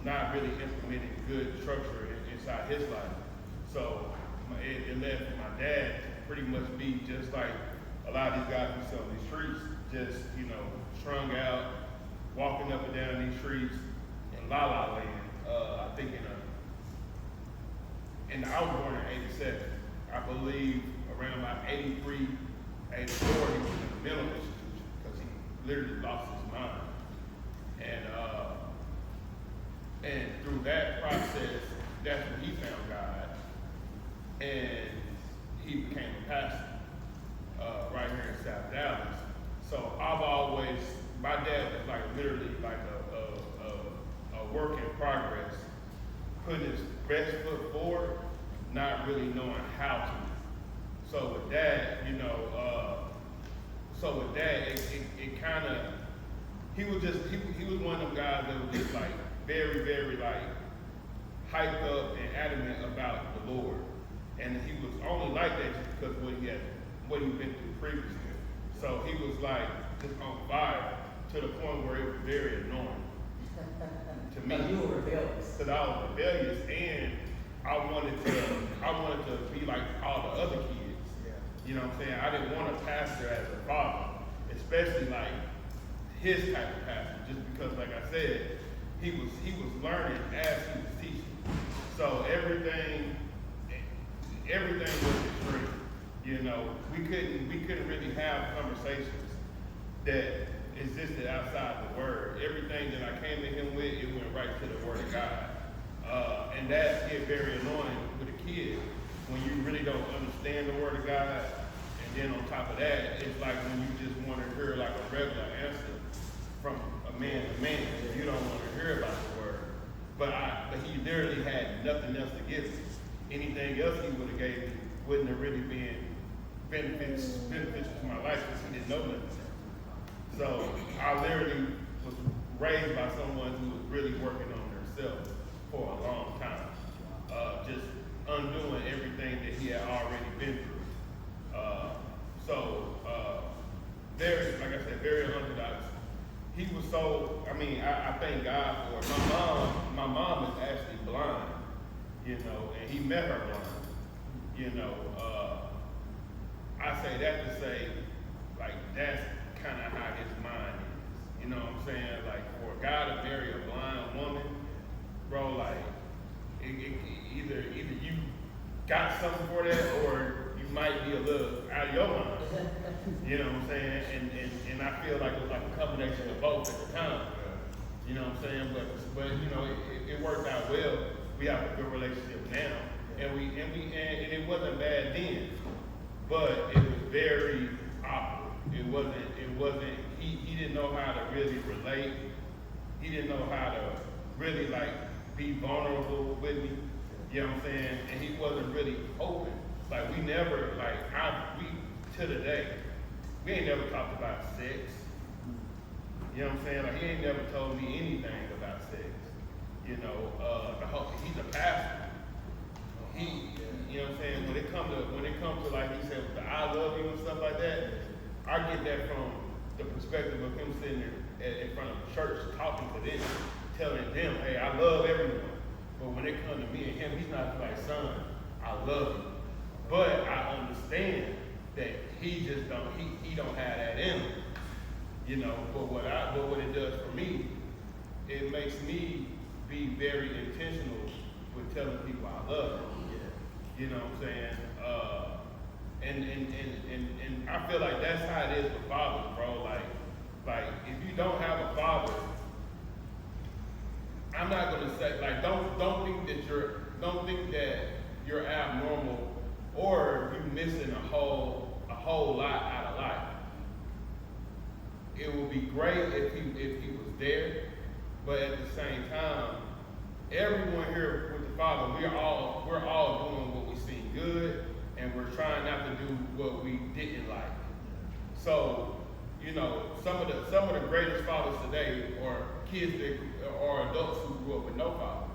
not really implementing good structure inside his life. So it led for my dad to pretty much be just like a lot of these guys who sell these streets, just, you know, strung out, walking up and down these streets in La La Land. I think I was born in 87. I believe around about 83, 84, he was in the mental institution because he literally lost his mind. And through that process, that's when he found God. And he became a pastor right here in South Dallas. So I've always, my dad was like literally like a work in progress, putting his best foot forward, not really knowing how to. So with that, you know, it kind of, he was one of them guys that was just like very, very like hyped up and adamant about the Lord. And he was only like that just because what he'd been through previously. So he was like just on fire to the point where it was very annoying to me. Because you were rebellious. Because I was rebellious, and I wanted to be like all the other kids. Yeah. You know what I'm saying? I didn't want a pastor as a father, especially like his type of pastor, just because, like I said, he was learning as he was teaching. So everything was extreme. You know, we couldn't really have conversations that existed outside the Word. Everything that I came to him with, it went right to the Word of God. And that get very annoying with a kid when you really don't understand the Word of God. And then on top of that, it's like when you just want to hear like a regular answer from a man to man. You don't want to hear about the Word. But he literally had nothing else to give me. Anything else he would have gave me wouldn't have really been beneficial to my life because he didn't know nothing. So I literally was raised by someone who was really working on themselves for a long time, just undoing everything that he had already been through. Very, like I said, very unorthodox. He was so, I thank God for it. My mom is actually blind, you know, and he met her blind, you know. I say that to say, like, that's kind of how his mind is. You know what I'm saying? Like, for a guy to marry a blind woman, bro, like, either you got something for that, or you might be a little out of your mind. You know what I'm saying? And I feel like it was like a combination of both at the time. You know what I'm saying? But you know, it worked out well. We have a good relationship now, and it wasn't bad then. But it was very awkward. It wasn't, he didn't know how to really relate. He didn't know how to really like be vulnerable with me. You know what I'm saying? And he wasn't really open. Like we never, to the day, we ain't never talked about sex. You know what I'm saying? Like he ain't never told me anything about sex. You know, he's a pastor. you know what I'm saying? When it comes to like he said, the I love you and stuff like that, I get that from the perspective of him sitting there in front of the church talking to them, telling them, hey, I love everyone. But when it comes to me and him, he's not like, son, I love you. But I understand that he just don't have that in him. You know, but what it does for me, it makes me be very intentional with telling people I love them. You know what I'm saying? And I feel like that's how it is with fathers, bro. Like if you don't have a father, I'm not gonna say like don't think that you're abnormal or you missing a whole lot out of life. It would be great if he was there, but at the same time, everyone here with the Father, we're all doing what we seen good, and we're trying not to do what we didn't like. So, you know, some of the greatest fathers today are kids or adults who grew up with no father,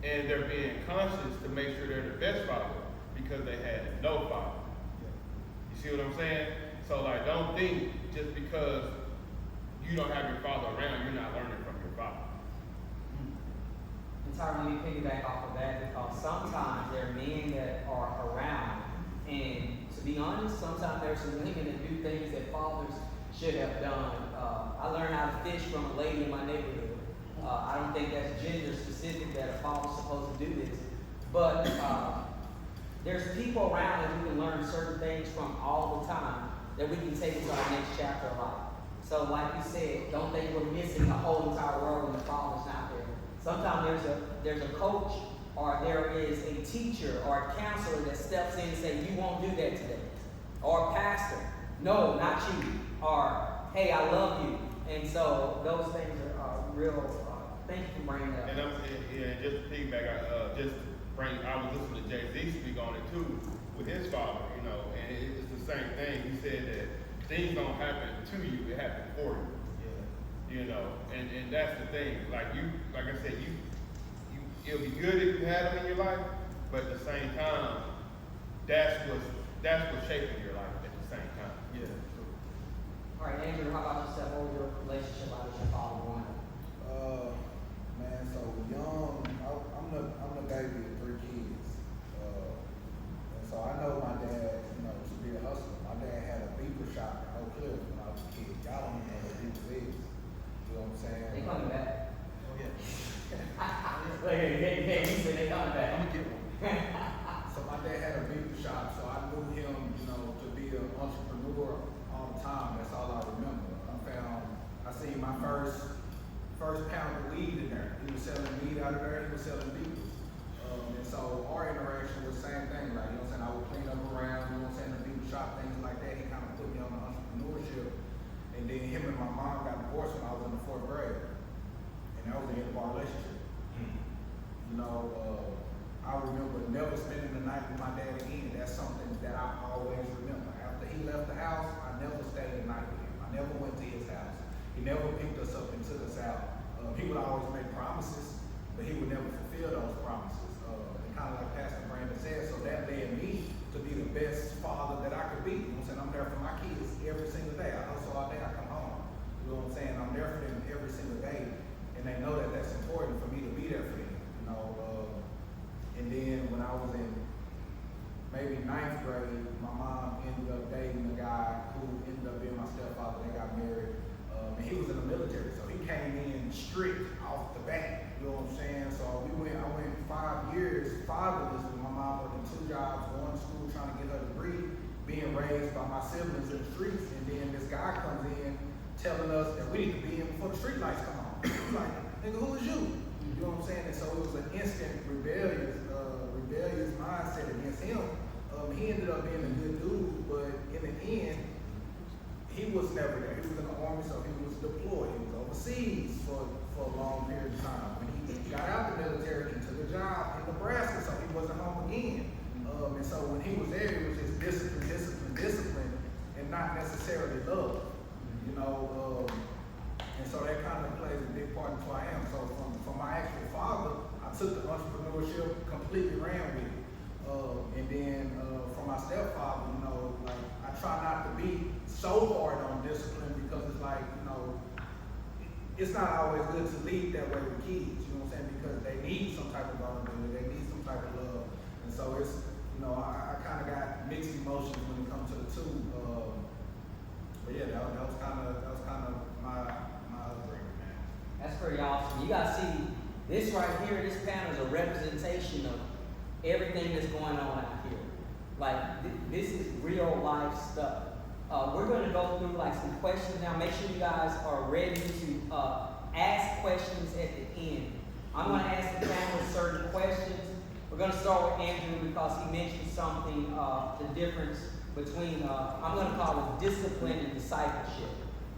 and they're being conscious to make sure they're the best father because they had no father. You see what I'm saying? So, like, don't think just because you don't have your father around, you're not learning from your father. Entirely piggyback off of that because sometimes there are men that are around, and to be honest, sometimes there's some women that do things that fathers should have done. I learned how to fish from a lady in my neighborhood. I don't think that's gender specific that a father's supposed to do this, but there's people around that we can learn certain things from all the time that we can take into our next chapter of life. So like you said, don't think we're missing the whole entire world when the father's not there. Sometimes there's a coach or there is a teacher or a counselor that steps in and says, you won't do that today. Or a pastor, no, not you. Or, hey, I love you. And so those things are real, thank you for bringing that up. And just to piggyback, I was listening to Jay-Z speak on it too, with his father, you know, and it's the same thing. He said that things don't happen to you, it happens for you. You know, and that's the thing. Like I said, it'll be good if you had them in your life, but at the same time, that's what's shaping your life at the same time. Yeah. All right, Andrew, how about yourself? What was your relationship like with your father growing up? Man, so young, I'm the baby of 3 kids. And so I know my dad, you know, to be a hustler. My dad had a beaver shop in Oak Cliff when I was a kid. Y'all don't even know what beaver is. You know what I'm saying? They coming back. Oh yeah. Hey, he said they coming back. I'm gonna get one. So my dad had a beaver shop, so I knew him, you know, to be an entrepreneur all the time. That's all I remember. I seen my first pound of weed in there. He was selling weed out of there. He was selling beavers. And so our interaction was the same thing. Like, you know what I'm saying? I would clean up around, you know what I'm saying, the beaver shop, things like that. He kind of put me on the entrepreneurship. And then him and my mom got divorced when I was in the 4th grade. And that was the end of our relationship. You know, I remember never spending the night with my dad again. That's something that I always remember. After he left the house, I never stayed the night with him. I never went to his house. He never picked us up and took us out. He would always make promises, but he would never fulfill those promises. And kind of like Pastor Brandon said, so that led me to be the best father that I could be. You know what I'm saying? I'm there for my kids every single day. I hustle all day, I come home. You know what I'm saying? I'm there for them every single day. And they know that that's important for me to be there for them. You know, and then when I was in maybe 9th grade, my mom ended up dating a guy who ended up being my stepfather. They got married. And he was in the military, so he came in strict off the bat. You know what I'm saying? So I went 5 years fatherless with my mom working 2 jobs, going to school, trying to get her degree, being raised by my siblings in the streets. And then this guy comes in telling us that we need to be in before the street lights come on. He's like, nigga, who is you? You know what I'm saying? And so it was an instant rebellious mindset against him. He ended up being a good dude, but in the end, he was never there. He was in the army, so he was deployed. He was overseas for a long period of time. When he got out the military, he took a job in Nebraska, so he wasn't home again. And so when he was there, it was just discipline, and not necessarily love. You know, and so that kind of plays a big part into who I am. So from my actual father, I took the entrepreneurship, completely ran with it. And then for my stepfather, you know, like I try not to be so hard on discipline because it's like, you know, it's not always good to lead that way with kids, you know what I'm saying? Because they need some type of vulnerability, they need some type of love. And so it's, you know, I kind of got mixed emotions when it comes to the two. But yeah, that was kind of my upbringing, man. That's pretty awesome. You guys see, this right here, this panel is a representation of everything that's going on out here. Like, this is real life stuff. We're going to go through like some questions now. Make sure you guys are ready to ask questions at the end. I'm going to ask the panel certain questions. We're going to start with Andrew because he mentioned something, the difference between, I'm going to call it discipline and discipleship.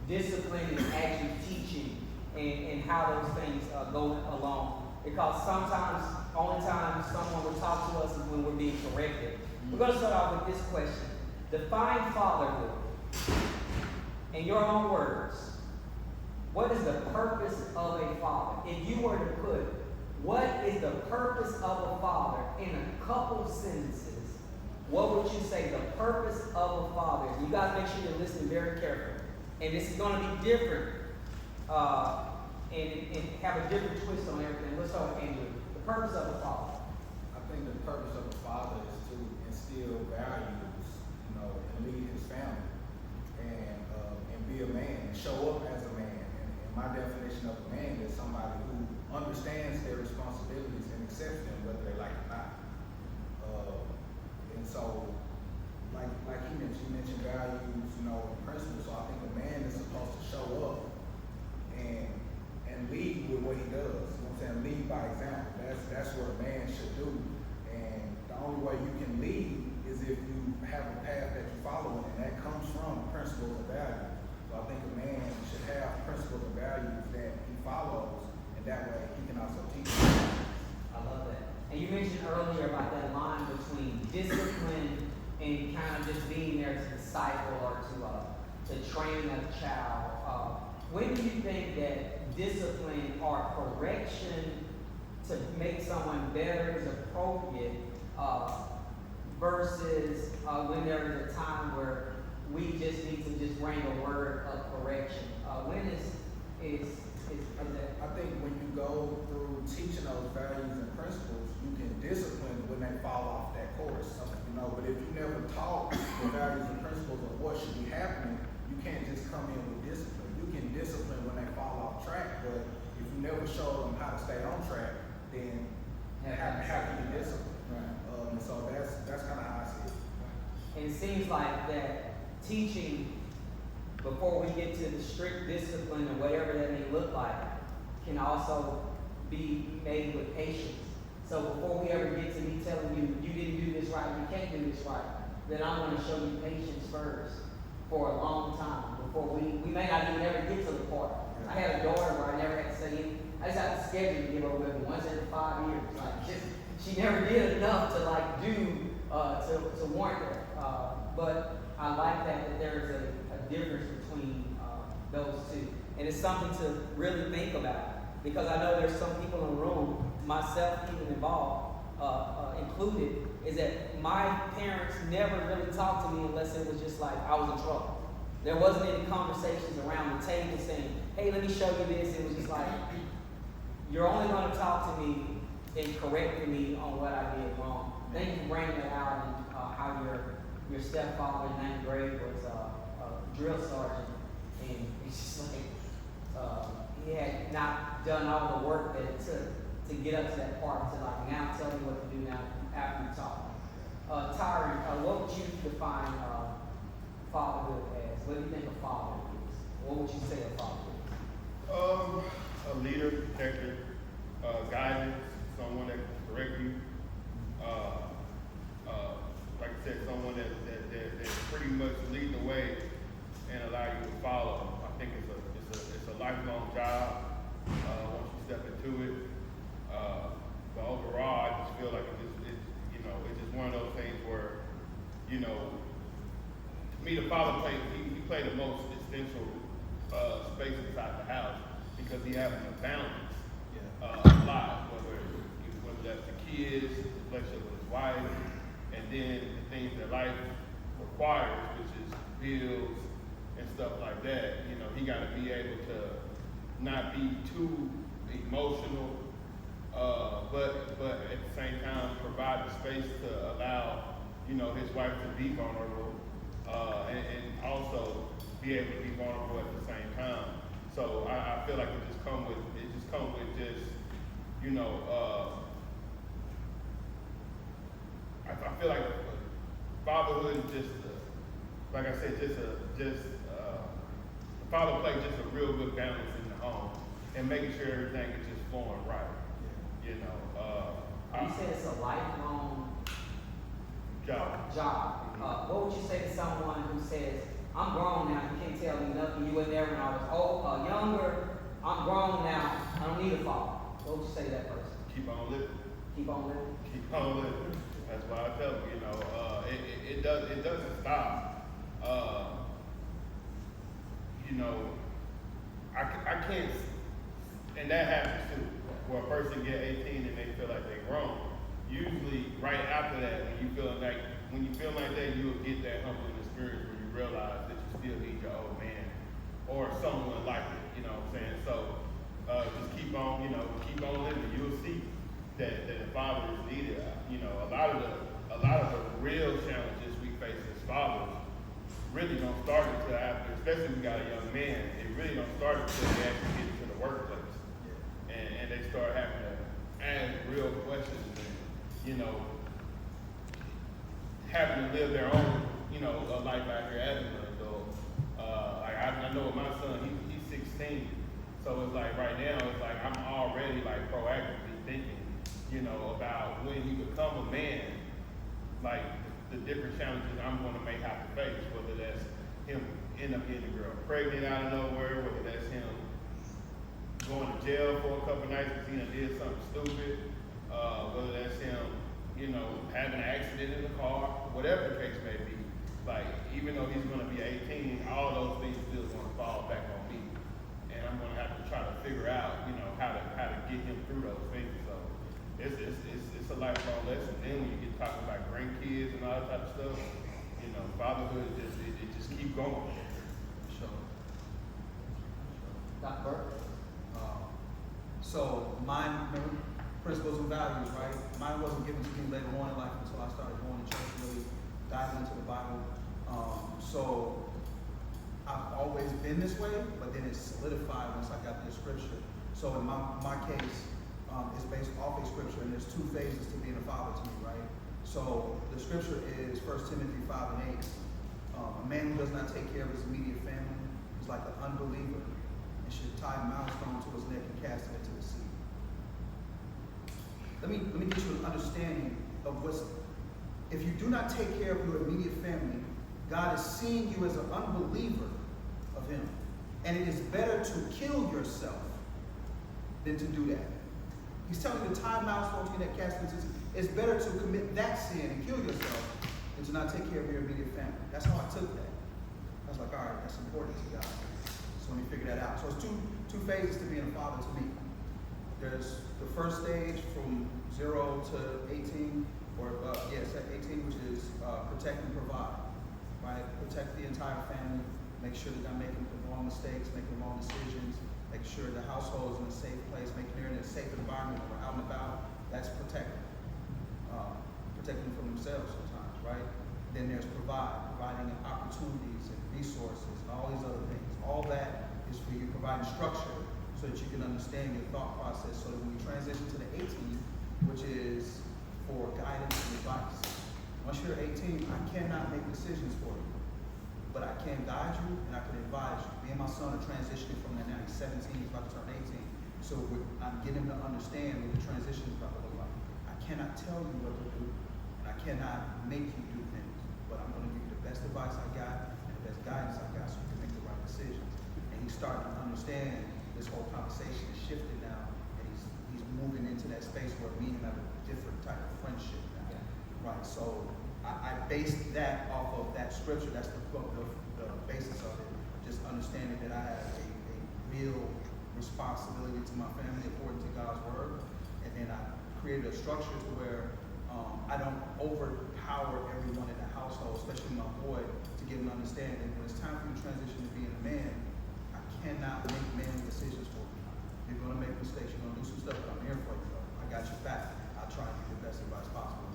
Discipline is actually teaching and how those things go along. Because sometimes, only time someone will talk to us is when we're being corrected. We're going to start off with this question. Define fatherhood. In your own words, what is the purpose of a father? If you were to put, what is the purpose of a father in a couple sentences, what would you say the purpose of a father is? You guys make sure you're listening very carefully. And this is going to be different and have a different twist on everything. Let's start with Andrew. The purpose of a father. I think the purpose of a father is to instill values, you know, and lead his family, and be a man, and show up as a man. And my definition of a man is somebody who understands their responsibilities and accepts them, whether they like it or not. And so, like he mentioned values, you know, and principles. So I think a man is supposed to show up and lead with what he does. You know what I'm saying? Lead by example. That's what a man should do. And the only way you can lead is if you have a path that you follow, and that comes from principles and values. So I think a man should have principles and values that he follows, and that way he can also teach. I love that. And you mentioned earlier about that line between discipline and kind of just being there to disciple or to train a child. When do you think that discipline or correction to make someone better is appropriate versus when there is a time where we just need to just bring a word of correction? When is that? I think when you go through teaching those values and principles, you can discipline when they fall off that course. You know, but if you never taught the values and principles of what should be happening, you can't just come in with discipline. You can discipline when they fall off track, but if you never show them how to stay on track, then how can you discipline? Right. And so that's kind of how I see it. And it seems like that teaching before we get to the strict discipline or whatever that may look like can also be made with patience. So before we ever get to me telling you, you didn't do this right, you can't do this right, then I'm going to show you patience first for a long time before we may not even ever get to the part. I had a daughter where I never had to say anything. I just had to schedule to give her with me once every 5 years. Like she never did enough to like do to warrant that. But I like that there is a difference between those two, and it's something to really think about because I know there's some people in the room, myself even involved, included, is that my parents never really talked to me unless it was just like I was in trouble. There wasn't any conversations around the table saying, hey, let me show you this. It was just like, you're only going to talk to me and correct me on what I did wrong. Thank you for bringing that out and how your stepfather in 9th grade was a drill sergeant. And it's just like, he had not done all the work that it took to get up to that part to like, now tell me what to do now after you talk. Tyron, what would you define fatherhood as? What do you think a father is? What would you say a father is? A leader, protector, guidance, someone that can correct you. Like I said, someone that pretty much lead the way and allow you to follow. I think it's a lifelong job once you step into it. But overall, I just feel like it's just one of those things where, you know, to me the father he played the most essential space inside the house because he has a balance life, whether that's the kids, his relationship with his wife, and then the things that life requires, which is bills and stuff like that. You know, he got to be able to not be too emotional, but at the same time provide the space to allow, you know, his wife to be vulnerable, and also be able to be vulnerable at the same time. So I feel like it just comes with just, you know, I feel like fatherhood is just, like I said, father play just a real good balance in the home and making sure everything is just flowing right. You know, You said it's a lifelong job. What would you say to someone who says, I'm grown now, you can't tell me nothing, you were there when I was younger, I'm grown now, I don't need a father. What would you say to that person? Keep on living. Keep on living? Keep on living. That's why I tell them, you know, it doesn't stop. You know, I can't, and that happens too, where a person get 18 and they feel like they're grown. Usually, right after that, when you feel like that, you'll get that humbling experience where you realize that you still need your old man or someone like it. You know what I'm saying? So just keep on living. You'll see that the father is needed. You know, a lot of the real challenges we face as fathers really don't start until after, especially if we got a young man, it really don't start until they actually get into the workplace. And they start having to ask real questions and, you know, having to live their own, you know, life out here as an adult. Like I know with my son, he's 16, so it's like right now, it's like I'm already like proactively thinking, you know, about when he become a man, like the different challenges I'm going to may have to face, whether that's him end up getting a girl pregnant out of nowhere, whether that's him going to jail for a couple nights because he done did something stupid, whether that's him, you know, having an accident in the car, whatever the case may be. Like, even though he's going to be 18, all those things still going to fall back on me, and I'm going to have to try to figure out, you know, how to get him through those things. So it's a lifelong lesson. Then when you get talking about grandkids and all that type of stuff, you know, fatherhood just keep going. Sure. Dr. Burke? So mine, remember, principles and values, right? Mine wasn't given to me later on in life until I started going to church, really diving into the Bible. So I've always been this way, but then it solidified once I got this scripture. So in my case, it's based off a scripture, and there's two phases to being a father to me, right? So the scripture is 1 Timothy 5 and 8. A man who does not take care of his immediate family is like an unbeliever and should tie a milestone to his neck and cast it into the sea. Let me get you an understanding of what's, if you do not take care of your immediate family, God is seeing you as an unbeliever of him. And it is better to kill yourself than to do that. He's telling you to tie a milestone to your neck, cast it into the sea. It's better to commit that sin and kill yourself than to not take care of your immediate family. That's how I took that. I was like, all right, that's important to God. So let me figure that out. So it's two phases to being a father to me. There's the first stage from 0 to 18, or 18, which is protect and provide, right? Protect the entire family, make sure that I'm making the wrong mistakes, making the wrong decisions, make sure the household is in a safe place, making sure in a safe environment when we're out and about. That's protecting. Protecting them from themselves sometimes, right? Then there's providing opportunities and resources and all these other things. All that is for you, providing structure so that you can understand your thought process, so that when you transition to the 18, which is for guidance and advice. Once you're 18, I cannot make decisions for you, but I can guide you and I can advise you. Me and my son are transitioning from that now. He's 17, he's about to turn 18. So I'm getting him to understand what the transition is about to look like. I cannot tell you what to do, and I cannot make you do things, but I'm going to give you the best advice I got and the best guidance I got so you can make the right decisions. And he's starting to understand this whole conversation is shifting now, and he's moving into that space where me and him have a different type of friendship now. Right, so I based that off of that scripture. That's the basis of it. Just understanding that I have a real responsibility to my family according to God's word, and then I created a structure to where I don't overpower everyone in the household, especially my boy, to get an understanding. When it's time for you to transition to being a man, I cannot make manly decisions for you. You're gonna make mistakes, you're gonna do some stuff, but I'm here for you, bro. I got your back. I'll try and give you the best advice possible.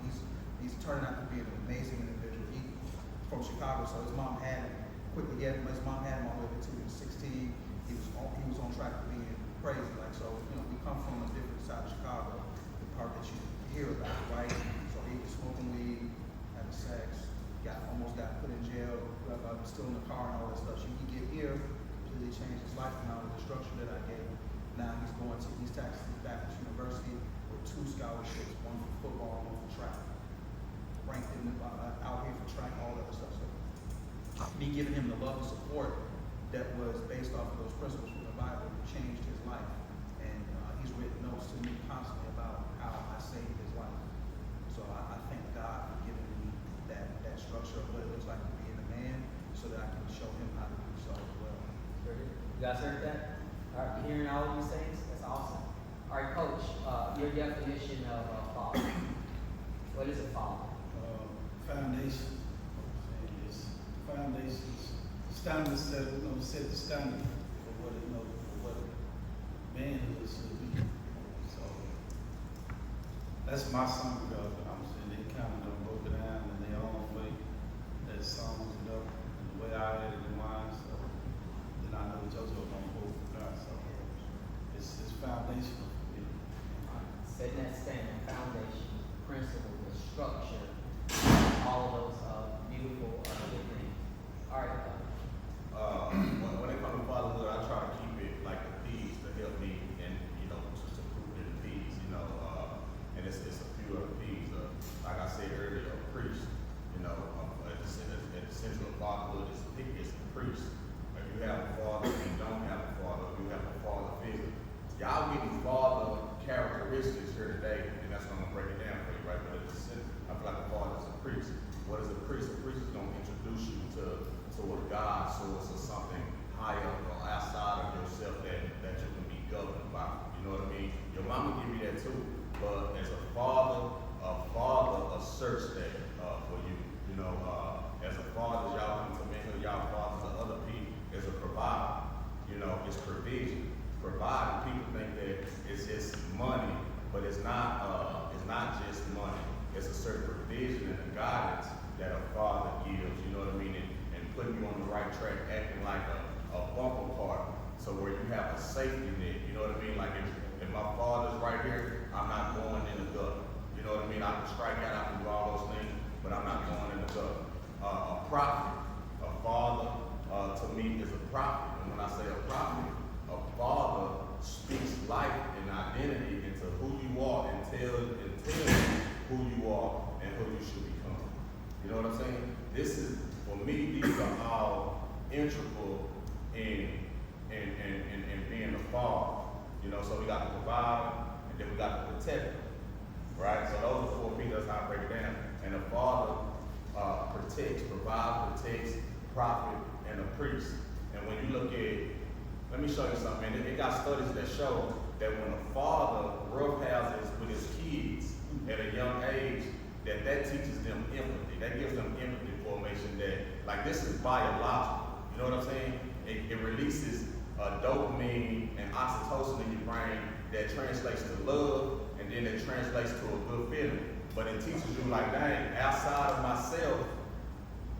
He's turning out to be an amazing individual. He's from Chicago, so his mom had him quickly. His mom had him all the way until he was 16. He was on track to being crazy. Like, so, you know, we come from a different side of Chicago, the part that you hear about, right? So he was smoking weed, having sex, almost got put in jail, still in the car and all that stuff. So he get here, completely changed his life now with the structure that I gave him. Now he's going to East Texas Baptist University with 2 scholarships, one for football and one for track. Ranked in out here for track, all that stuff. So me giving him the love and support that was based off of those principles from the Bible changed his life. And he's written notes to me constantly about how I saved his life. So I thank God for giving me that structure of what it looks like to being a man, so that I can show him how to do so as well. You guys heard that? All right, hearing all of these things, that's awesome. All right, Coach, your definition of a father. What is a father? Foundation. It's foundations, standards that, set the standard for what manhood should be. So that's my song, because I'm saying they kind of broke it down in their own way. That sums it up in the way I had it in mind. So then I know JoJo gonna go for God. So it's foundational for me. Setting that standard, foundation, principle, the structure, all of those beautiful good things. All right. When it comes to fatherhood, I try to keep it like the P's to help me, and to prove it the P's, and it's a few other P's. Like I said earlier, a priest, at the central of fatherhood is a priest. If you have a father, if you don't have a father, if you have a father figure, y'all getting father characteristics here today, and that's gonna break it down for you, right? But I feel like a father is a priest. What is a priest? A priest is gonna introduce you to a God source or something higher or outside of yourself that you can be governed by. You know what I mean? Your mama give you that too. But as a father asserts that for you. As a father, y'all come to mentor y'all fathers or other people, as a provider. It's provision. Providing, people think that it's just money, but it's not just money. It's a certain provision and a guidance that a father gives, you know what I mean? And putting you on the right track, acting like a bumper part, so where you have a safety net, you know what I mean? Like if my father's right here, I'm not going in the gutter. You know what I mean? I can strike out, I can do all those things, but I'm not going in the gutter. A prophet, a father, to me is a prophet. And when I say a prophet, a father speaks life and identity into who you are and tells you who you are and who you should become. You know what I'm saying? This is, for me, these are all integral in being a father. So we got the provider, and then we got the protector, right? So those are 4 P's, that's how I break it down. And the father protects, prophet, and a priest. And when you look at, let me show you something, man. They got studies that show that when a father roughhouses with his kids at a young age, that teaches them empathy. That gives them empathy formation that, like, this is biological. You know what I'm saying? It releases dopamine and oxytocin in your brain that translates to love, and then it translates to a good feeling. But it teaches you, like, dang, outside of myself,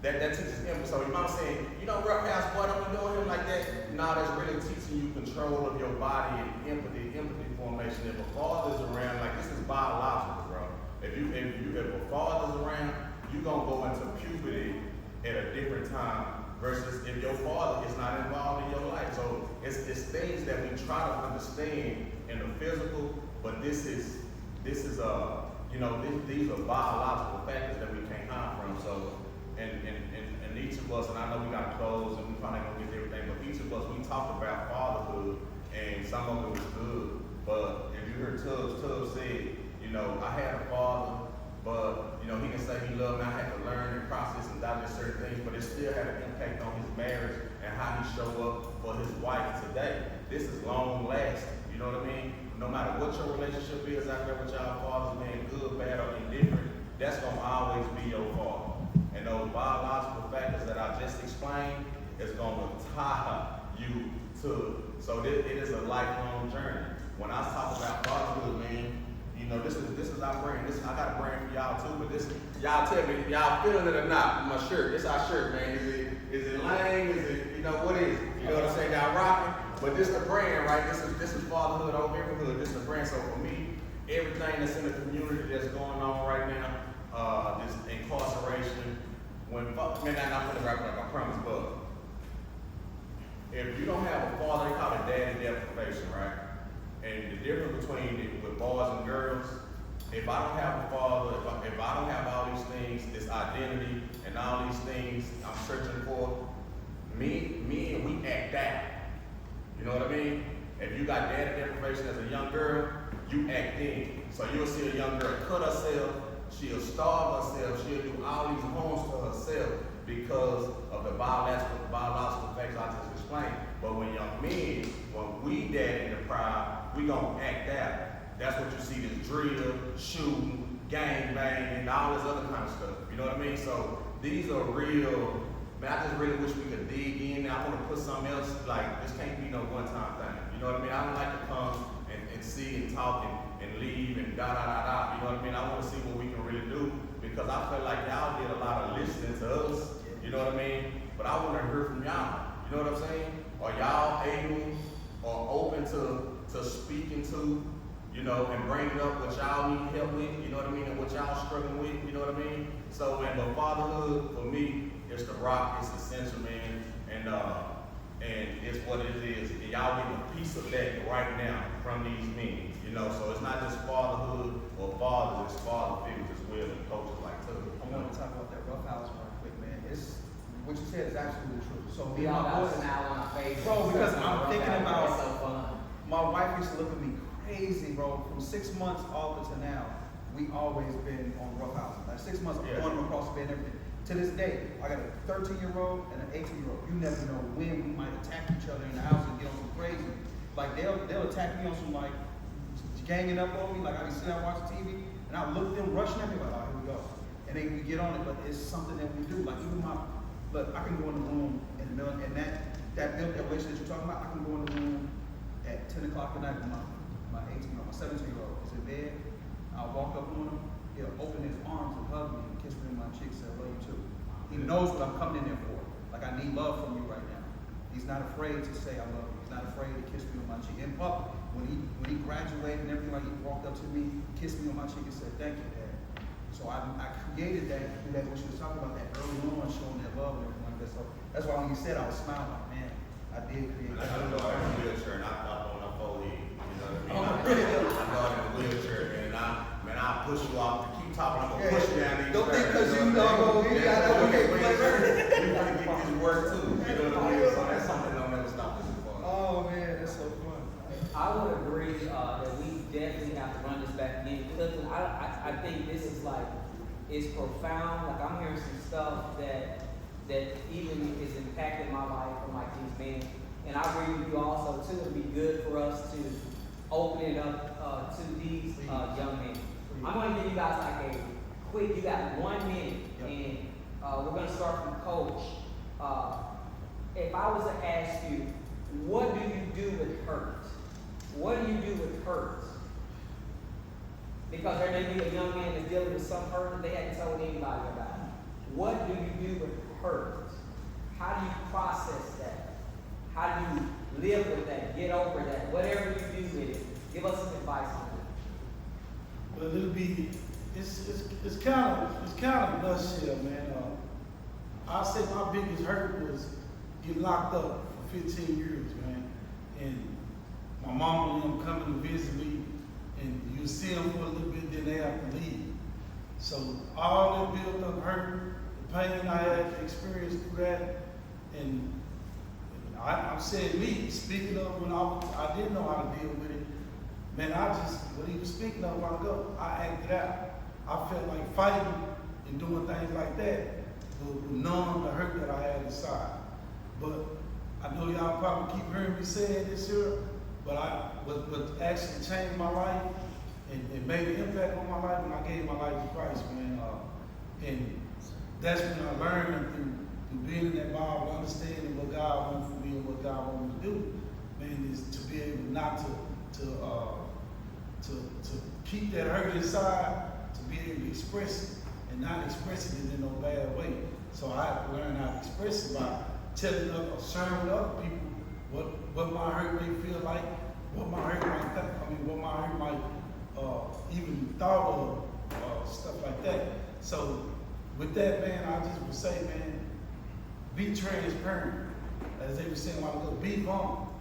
that teaches empathy. So your mom saying, roughhouse boy, don't be doing him like that. No, that's really teaching you control of your body and empathy formation. If a father's around, like, this is biological, bro. If a father's around, you're gonna go into puberty at a different time versus if your father is not involved in your life. So it's things that we try to understand in the physical, but these are biological factors that we can't hide from. So and each of us, and I know we got clothes and we probably gonna get everything, but each of us, we talked about fatherhood, and some of it was good. But if you heard Tubbs said, I had a father, but he can say he loved me. I had to learn and process and digest certain things, but it still had an impact on his marriage and how he showed up for his wife today. This is long lasting. You know what I mean? no matter what your relationship is out there with y'all fathers, man, good, bad, or indifferent, that's gonna always be your father. And those biological factors that I just explained is gonna tie you to, so it is a lifelong journey. When I talk about fatherhood, man, you know, this is our brand. I got a brand for y'all too, but this, y'all tell me, y'all feeling it or not? My shirt, this our shirt, man. Is it lame? Is it, you know, what is it? You know what I'm saying? Y'all rocking? But this the brand, right? This is fatherhood over everyhood. This is the brand. So for me, everything that's in the community that's going on right now, this incarceration, when, man, I'm gonna wrap it up, I promise, but if you don't have a father, they call it daddy deprivation, right? And the difference between it with boys and girls, if I don't have a father, if I don't have all these things, this identity and all these things I'm searching for, me and we act out. You know what I mean? If you got daddy deprivation as a young girl, you act in. So you'll see a young girl cut herself, she'll starve herself, she'll do all these harms to herself because of the biological factors I just explained. But when young men, when we daddy deprived, we gonna act out. That's what you see, this drill, shooting, gang bang, and all this other kind of stuff. You know what I mean? So these are real, man, I just really wish we could dig in. I wanna put something else, like, this can't be no one-time thing. You know what I mean? I don't like to come and see and talk and leave and da da da da. You know what I mean? I wanna see what we can really do, because I feel like y'all did a lot of listening to us. You know what I mean? But I wanna hear from y'all. You know what I'm saying? Are y'all able or open to speaking to, you know, and bringing up what y'all need help with, you know what I mean, and what y'all struggling with, you know what I mean? So, and but fatherhood, for me, it's the rock, it's essential, man, and it's what it is. And y'all getting a piece of that right now from these men, you know, so it's not just fatherhood or fathers, it's father figures as well, and coaches like too. I want to talk about that rough house real quick, man. It's, what you said is absolutely true. So We me and all my got boys, an hour on our face. Bro, because I'm thinking about- It's so fun. my wife used to look at me crazy, bro. From 6 months all the way to now, we always been on rough houses. Like 6 months, Yeah. on them across the bed and everything. To this day, I got a 13-year-old and an 18-year-old. You never know when we might attack each other in the house and get on some crazy. Like they'll attack me on some like ganging up on me. Like I be sitting there watching TV and I look at them rushing at me like, oh, here we go. And then we get on it, but it's something that we do. Like even look, I can go in the room in the middle, and that relationship that you're talking about, I can go in the room at 10 o'clock at night with my 18-year-old, my 17-year-old is in bed. I'll walk up on him, he'll open his arms and hug me and kiss me on my cheek and say, I love you too. He knows what I'm coming in there for. Like I need love from you right now. He's not afraid to say I love you. He's not afraid to kiss me on my cheek. In public, when he graduated and everything, like he walked up to me, kissed me on my cheek and said, thank you, Dad. So I created that through that, what she was talking about, that early on, showing that love and everything like that. So that's why when you said, I was smiling like, man, I did create And that. I know I'm in a wheelchair and I thought on a forehead, you know what I mean? Oh, really? I know I'm in a wheelchair, man, I'll push you off. Keep talking, I'm gonna push you down these Don't think stairs, because you what know, I'm saying? you got that, okay, We like, gotta get this work too, you know what I mean? So that's something that'll never stop us for. oh man, that's so fun. I would agree that we definitely have to run this back again. Because I think this is like, it's profound. Like I'm hearing some stuff that even is impacting my life from like these men. And I agree with you also too. It'd be good for us to open it up to these young men. I'm gonna give you guys like a quick. You got 1 minute, Yep. and we're gonna start from Coach. If I was to ask you, what do you do with hurt? What do you do with hurt? Because there may be a young man that's dealing with some hurt that they hadn't told anybody about. What do you do with hurt? How do you process that? How do you live with that? Get over that? Whatever you do with it, give us some advice on it. Well, it'll be, it's kind of nutshell, man. I'll say my biggest hurt was getting locked up for 15 years, man. And my mama and them coming to visit me, and you see them for a little bit, then they have to leave. So all that built up hurt, the pain I had experienced through that, and I'm saying me, speaking of when I didn't know how to deal with it, man, what he was speaking of a while ago, I acted out. I felt like fighting and doing things like that would numb the hurt that I had inside. But I know y'all probably keep hearing me saying this here, But what actually changed my life and made an impact on my life when I gave my life to Christ, man. And that's when I learned through being in that Bible, understanding what God wants for me and what God wants me to do. Man, is to be able not to keep that hurt inside, to be able to express it and not expressing it in no bad way. So I have to learn how to express it by telling or sharing with other people what my hurt may feel like, what my hurt might even thought of, stuff like that. So with that, man, I just would say, man, be transparent. As they were saying a while ago, be vulnerable.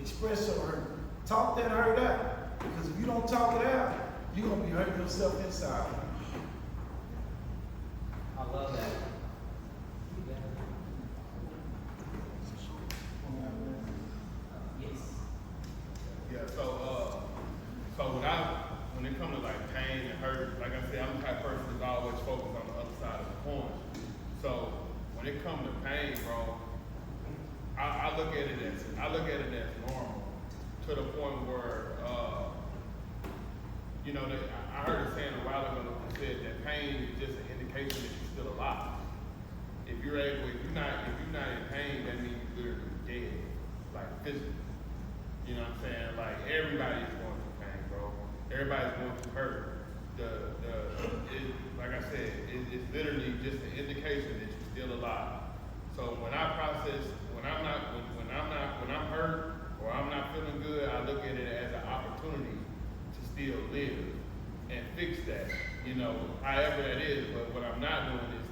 Express your hurt. Talk that hurt out. Because if you don't talk it out, you're going to be hurting yourself inside. I love that. Yes. Yeah, so when it comes to like pain and hurt, like I said, I'm the type of person that's always focused on the other side of the coin. So when it comes to pain, bro, I look at it as normal to the point where I heard a saying a while ago that said that pain is just an indication that you're still alive. If you're not in pain, that means you're literally dead, like physically. You know what I'm saying? Like everybody's going through pain, bro. Everybody's going through hurt. Like I said, it's literally just an indication that you're still alive. So when I process, when I'm hurt or I'm not feeling good, I look at it as an opportunity to still live and fix that. However that is. But what I'm not doing is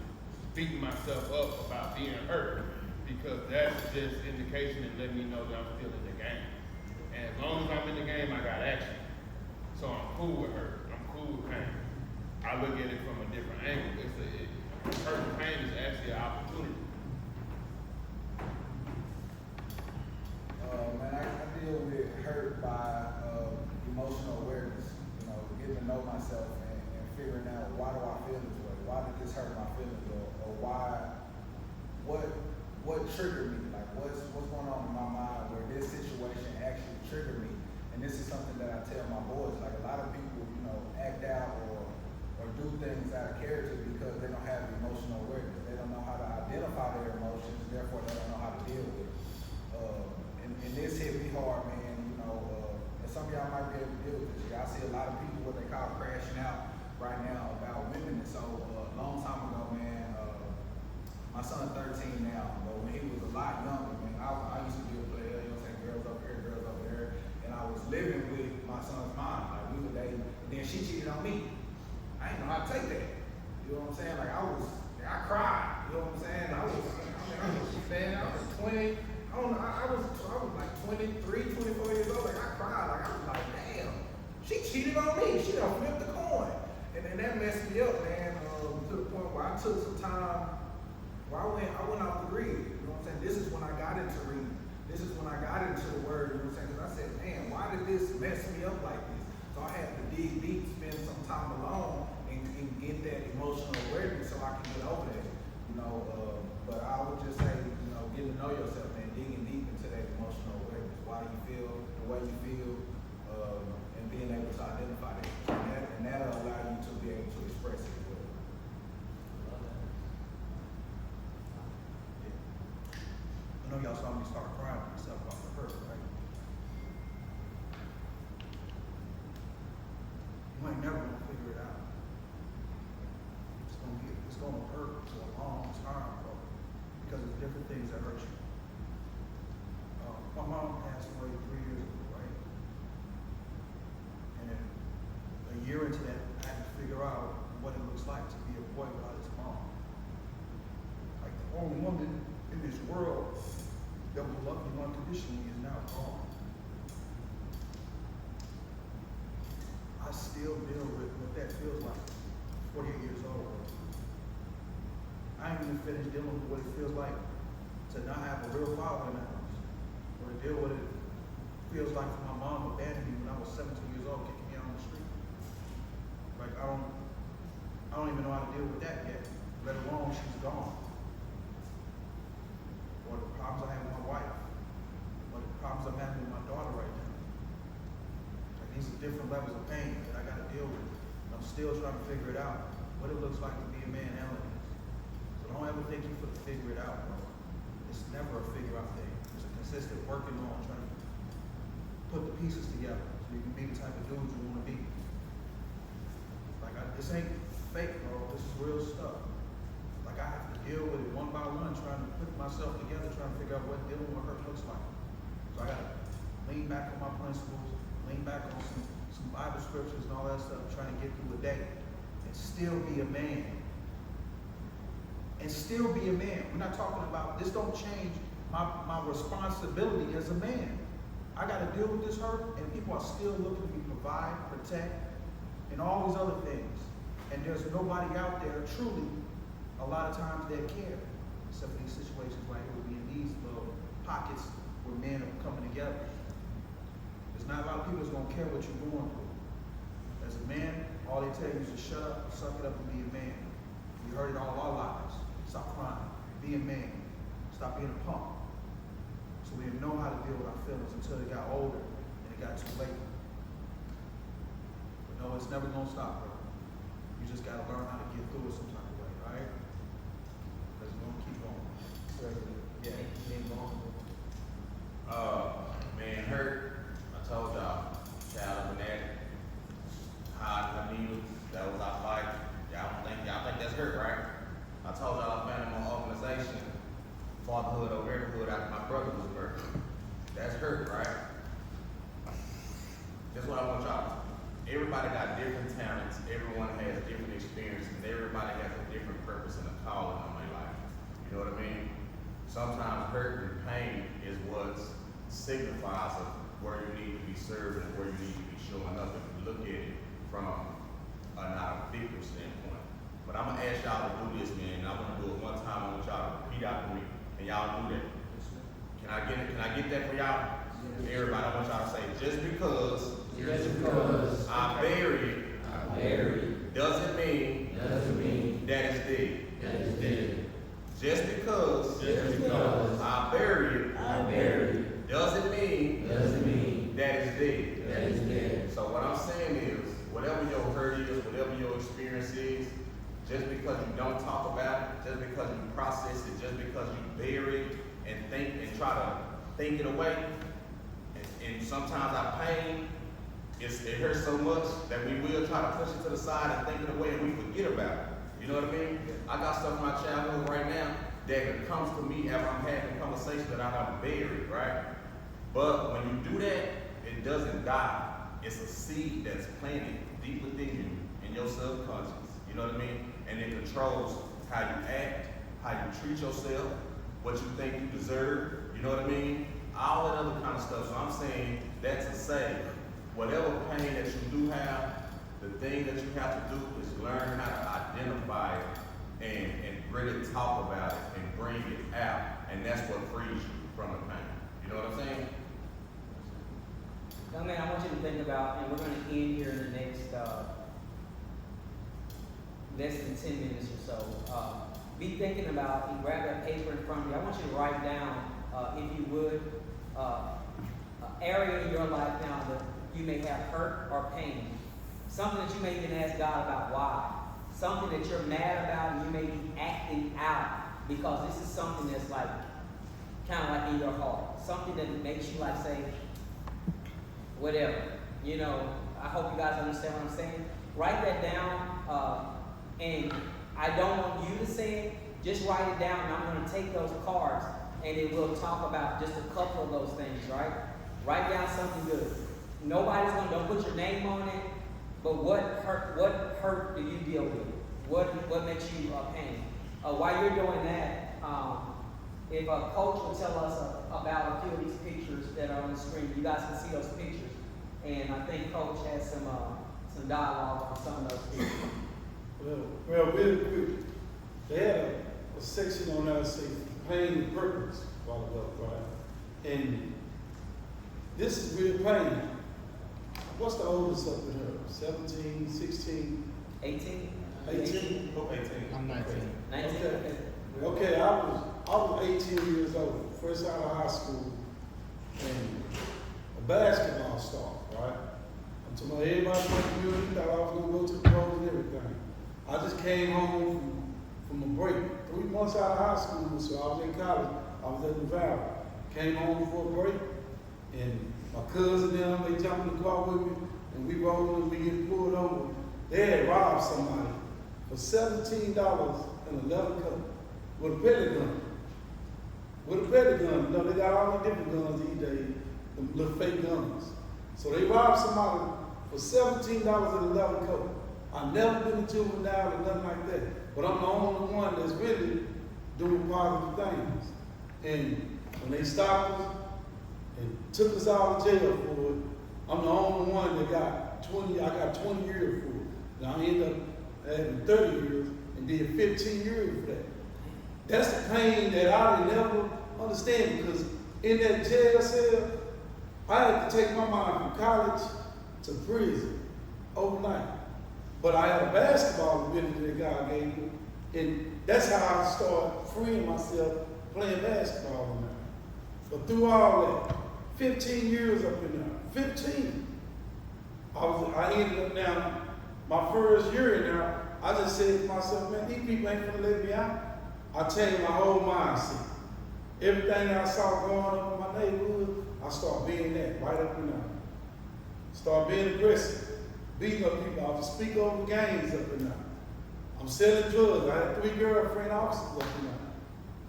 beating myself up about being hurt, because that's just indication and letting me know that I'm still in the game. And as long as I'm in the game, I got action. So I'm cool with hurt. I'm cool with pain. I look at it from a different angle. Hurt and pain is actually an opportunity. Man, I deal with hurt by emotional awareness. Getting to know myself and figuring out, why do I feel this way? Why did this hurt my feelings? Or what triggered me? Like what's going on in my mind where this situation actually triggered me? And this is something that I tell my boys. Like a lot of people, act out or do things out of character because they don't have emotional awareness. They don't know how to identify their emotions, therefore they don't know how to deal with it. And this hit me hard, man. And some of y'all might be able to deal with this. I see a lot of people what they call crashing out right now about women. And so a long time ago, man, my son's 13 now, but when he was a lot younger, man, I used to be a player, girls over here, girls over there. And I was living with my son's mom. Like we were dating, and then she cheated on me. I didn't know how to take that. You know what I'm saying? Like I cried. You know what I'm saying? I was 20. I was like 23, 24 years old. Like I cried. Like I was like, damn, she cheated on me. She done flipped the coin. And then that messed me up, man, to the point where I took some time where I went off the grid. You know what I'm saying? This is when I got into reading. This is when I got into the word. You know what I'm saying? Because I said, man, why did this mess me up like this? So I had to dig deep, spend some time alone, and get that emotional awareness so I can get over that. But I would just say, getting to know yourself, man, digging deep into that emotional awareness. Why do you feel the way you feel, and being able to identify that. And that'll allow you to be able to express it as well. I know y'all saw me start crying myself off the hurt, right? You ain't never gonna figure it out. It's gonna hurt for a long time, bro, because of different things that hurt you. My mom passed away 3 years ago, right? And then a year into that, I had to figure out what it looks like to be a boy without his mom. Like the only woman in this world that will love you unconditionally is now gone. I still deal with what that feels like, 48 years old. I ain't even finished dealing with what it feels like to not have a real father in the house, or to deal with it feels like for my mom abandoning me when I was 17 years old, kicking me out on the street. Like I don't even know how to deal with that yet, let alone she's gone. Or the problems I have with my wife, or the problems I'm having with my daughter right now. different levels of pain that I gotta deal with. I'm still trying to figure it out, what it looks like to be a man nowadays. So don't ever think you're gonna figure it out, bro. It's never a figure out thing. It's a consistent working on trying to put the pieces together so you can be the type of dude you wanna be. This ain't fake, bro. This is real stuff. Like, I have to deal with it one by one, trying to put myself together, trying to figure out what dealing with hurt looks like. So I gotta lean back on my principles, lean back on some Bible scriptures and all that stuff, trying to get through a day and still be a man. And still be a man. We're not talking about, this don't change my responsibility as a man. I gotta deal with this hurt, and people are still looking to me provide, protect, and all these other things. And there's nobody out there truly, a lot of times, that care, except for these situations right here, we in these little pockets where men are coming together. There's not a lot of people that's gonna care what you're going through. As a man, all they tell you is to shut up, suck it up, and be a man. We heard it all our lives. Stop crying, be a man, stop being a punk. So we didn't know how to deal with our feelings until it got older and it got too late. But no, it's never gonna stop, bro. You just gotta learn how to get through it some type of way, right? Because we're gonna keep going. Yeah. Man, hurt. I told y'all, child of an addict, hiding the needles, that was our fight. Y'all think that's hurt, right? I told y'all I founded my organization, Fatherhood Over Everyhood, after my brother was murdered. That's hurt, right? That's what I want y'all to. Everybody got different talents, everyone has different experiences, everybody has a different purpose and a calling on their life. You know what I mean? Sometimes hurt and pain is what signifies of where you need to be served and where you need to be showing up if you look at it from not a victim standpoint. But I'm gonna ask y'all to do this, man, and I'm gonna do it one time. I want y'all to repeat after me. Can y'all do that? Can I get that for y'all? Everybody, I want y'all to say, just because I buried doesn't mean that it's dead. Just because I buried doesn't mean that it's dead. So what I'm saying is, whatever your hurt is, whatever your experience is, just because you don't talk about it, just because you process it, just because you bury it and think and try to think it away, and sometimes our pain, it hurts so much that we will try to push it to the side and think it away and we forget about it. You know what I mean? I got stuff in my childhood right now that comes to me after I'm having a conversation that I done buried, right? But when you do that, it doesn't die. It's a seed that's planted deep within you in your subconscious. You know what I mean? And it controls how you act, how you treat yourself, what you think you deserve. You know what I mean? All that other kind of stuff. So I'm saying that to say, whatever pain that you do have, the thing that you have to do is learn how to identify it and really talk about it and bring it out. And that's what frees you from the pain. You know what I'm saying? Young man, I want you to think about, and we're going to end here in the next less than 10 minutes or so. Be thinking about, and grab that paper in front of you. I want you to write down, if you would, an area in your life now that you may have hurt or pain. Something that you may even ask God about why. Something that you're mad about and you may be acting out because this is something that's like, kind of like in your heart. Something that makes you like say, whatever. You know, I hope you guys understand what I'm saying. Write that down, and I don't want you to say it. Just write it down, and I'm going to take those cards, and it will talk about just a couple of those things, right? Write down something good. Nobody's going to, don't put your name on it, but what hurt do you deal with? What makes you pain? While you're doing that, if a coach will tell us about a few of these pictures that are on the screen, you guys can see those pictures. And I think Coach has some dialogue on some of those pictures. Well, really quick, they had a section on there that says pain and purpose a while ago, right? And this is real pain. What's the oldest up in her? 17, 16? 18? 18? Who 18? I'm 19. 19? Okay, I was 18 years old, first out of high school, and a basketball star, right? I'm To my everybody in my community thought I was gonna go to the pros and everything. I just came home from a break. 3 months out of high school, so I was in college. I was at the Valley. Came home for a break, and my cousin and them, they jumped in the car with me, and we rolled and we get pulled over. They had robbed somebody for $17 and 11 cup with a pellet gun. With a pellet gun. You know, they got all the different guns these days, them little fake guns. So they robbed somebody for $17 and 11 cup. I've never been to juvenile or nothing like that. But I'm the only one that's really doing positive things. And when they stopped us and took us out of jail for it, I'm the only one that got 20 years for it. Now I ended up having 30 years and did 15 years for that. That's the pain that I didn't never understand, because in that jail cell, I had to take my mind from college to prison overnight. But I had a basketball ability that God gave me, and that's how I started freeing myself playing basketball in there. But through all that, 15 years up in there, 15. I ended up now, my first year in there, I just said to myself, man, these people ain't gonna let me out. I changed my whole mindset. Everything I saw growing up in my neighborhood, I started being that right up in there. Start being aggressive, beating up people. I was speak over gangs up in there. I'm selling drugs. I had 3 girlfriend officers up in there.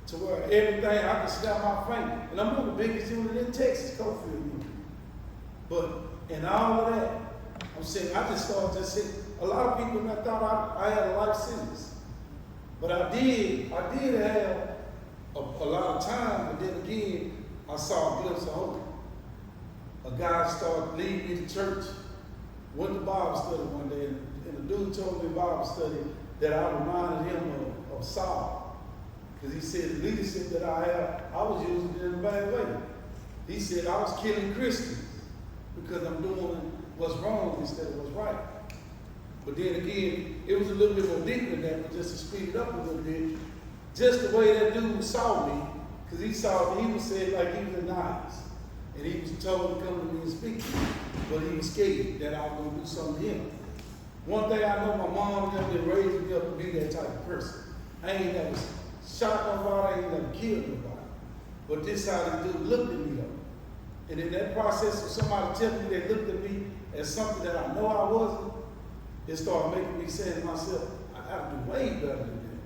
To where everything, I could snap my finger. And I'm one of the biggest unit in Texas, Cofield unit. But in all of that, I'm saying, I just started just saying, a lot of people thought I had a life sentence. But I did have a lot of time, but then again, I saw a glimpse of hope. A guy started leading me to church, went to Bible study one day, and the dude told me in Bible study that I reminded him of Saul. Because he said the leadership that I have, I was using it in a bad way. He said I was killing Christians because I'm doing what's wrong instead of what's right. But then again, it was a little bit more deeper than that, but just to speed it up a little bit, just the way that dude saw me, because he saw me, he was said like he was nice. And he was told to come to me and speak to me, but he was scared that I was going to do something to him. One thing I know, my mom and them been raising me up to be that type of person. I ain't never shot nobody, I ain't never killed nobody. But this how the dude looked at me though. And in that process of somebody telling me they looked at me as something that I know I wasn't, it started making me say to myself, I gotta do way better than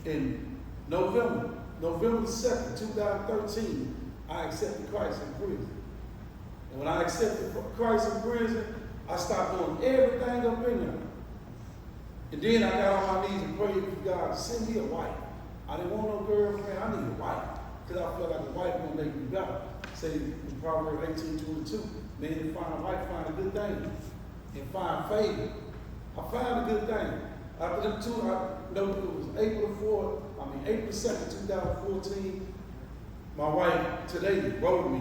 that. In November the 2nd, 2013, I accepted Christ in prison. And when I accepted Christ in prison, I stopped doing everything up in there. And then I got on my knees and prayed for God to send me a wife. I didn't want no girlfriend, I needed a wife. Because I felt like a wife gonna make me better. Say in Proverbs 18:22, man, to find a wife, find a good thing. And find favor. I found a good thing. After them 2, I know it was April 2nd, 2014. My wife today wrote me.